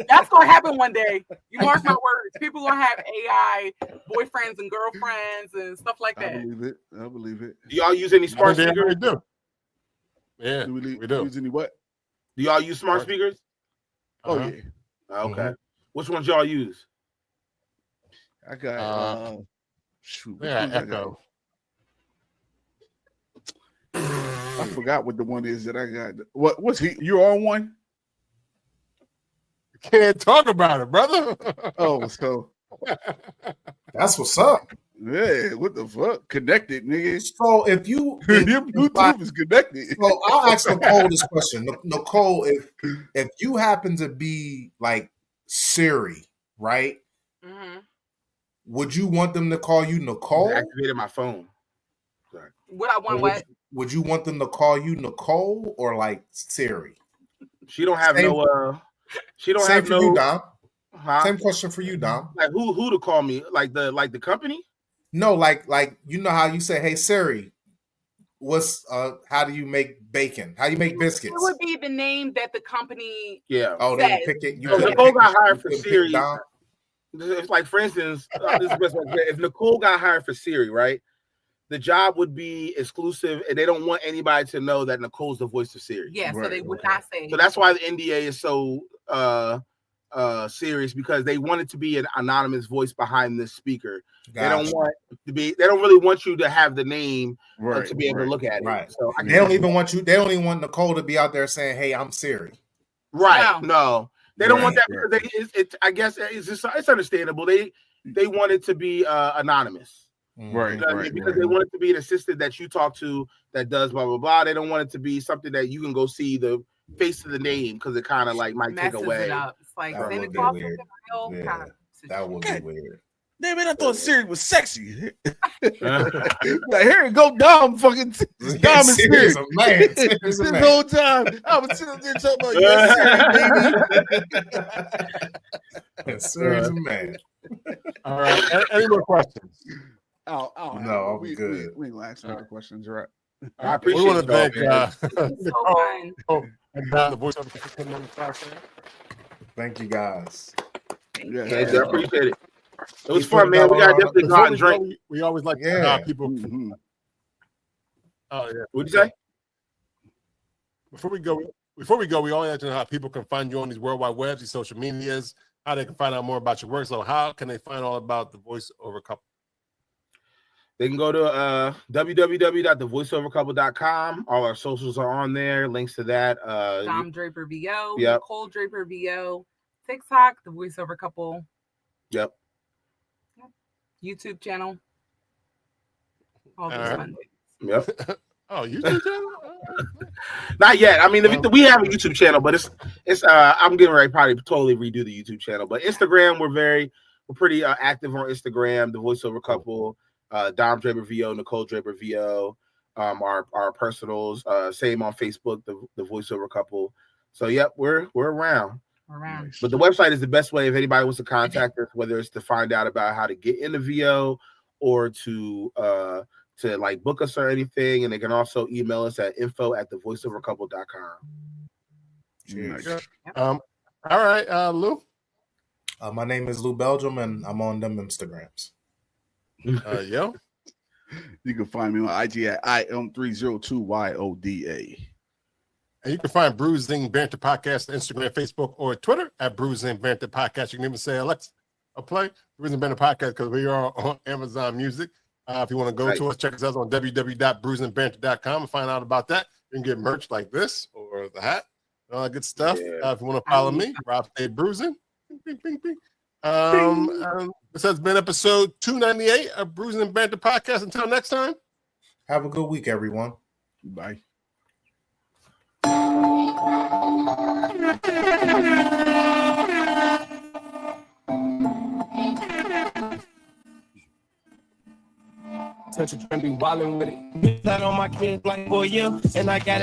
That's gonna happen one day. You mark my words. People gonna have AI boyfriends and girlfriends and stuff like that. I believe it. Do y'all use any smart speakers? Yeah, we do. Use any what? Do y'all use smart speakers? Oh yeah. Okay. Which ones y'all use? I got Echo. I forgot what the one is that I got. What's he? You're on one? Can't talk about it, brother. Oh, so that's what's up. Yeah, what the fuck? Connected, nigga. So if your Bluetooth is connected. So I'll ask Nicole this question. Nicole, if you happen to be like Siri, right? Would you want them to call you Nicole? I activated my phone. Sorry. Would I want what? Would you want them to call you Nicole or like Siri? She don't have she don't have for you, Dom. Huh? Same question for you, Dom. Like who to call me? Like the company? No, like you know how you say, "Hey Siri, what's how do you make bacon? How do you make biscuits?" It would be the name that the company. Yeah. Oh, says. they pick it. Nicole got hired for Siri. It's like, for instance, this is the best way to say it. If Nicole got hired for Siri, right? The job would be exclusive, and they don't want anybody to know that Nicole's the voice of Siri. Yeah, so they would not say. So that's why the NDA is so serious, because they want it to be an anonymous voice behind this speaker. They don't want to be. They don't really want you to have the name to be able to look at it. Right. So they don't even want you. They don't even want Nicole to be out there saying, "Hey, I'm Siri." Right. No. They don't want that because I guess it's understandable. They want it to be anonymous. Right, You know what I mean? Because they want it to be an assistant that you talk to that does blah blah blah. They don't want it to be something that you can go see the face of the name because it kind of like might take away. It up. It's like That Santa would be Claus weird. kind of That would be weird. Damn it, I thought Siri was sexy. Like, here it go, Dom fucking Dom is Siri. This whole time I was sitting there talking about yes, Siri, baby. Siri's a man. All right. Any more questions? No, I'm good. We ain't gonna ask more questions, right? I appreciate we want to thank the voiceover. Thank you guys. Yeah, I appreciate it. It was fun, man. We got definitely go out and drink. We always like to people. Oh yeah. What'd you say? Before we go, we always like to know how people can find you on these worldwide webs, these social medias, how they can find out more about your work. So how can they find all about the Voiceover Couple? They can go to www.thevoiceovercouple.com. All our socials are on there. Links to that. Dom Draper VO, Yep. Nicole Draper VO, TikTok, the Voiceover Couple. Yep. YouTube channel. All those fun things. Yep. Oh, YouTube channel? Not yet. I mean, we have a YouTube channel, but it's I'm getting ready to probably totally redo the YouTube channel. But Instagram, we're pretty active on Instagram. The Voiceover Couple, Dom Draper VO, Nicole Draper VO, our personals. Same on Facebook, the Voiceover Couple. So yep, we're around. But the website is the best way if anybody wants to contact us, whether it's to find out about how to get into VO or to like book us or anything. And they can also email us at info@thevoiceovercouple.com. Cheers. All right, Lou. My name is Lou Belgium, and I'm on them Instagrams. Yo. You can find me on IG at IM302YODA. And you can find Brewsing Banter Podcast on Instagram, Facebook, or Twitter at Brewsing Banter Podcast. You can even say, Alexa, play Brewsing Banter Podcast because we are on Amazon Music. If you want to go to us, check us out on www.brewsingbanter.com and find out about that. You can get merch like this or the hat and all that good stuff. If you want to follow me, Rob Stay Brewsing. Bing, bing, bing. This has been episode 298 of Brewsing Banter Podcast. Until next time, have a good week, everyone. Bye. Such a trend be wildin' with it. That on my kids like boy, yeah, and I got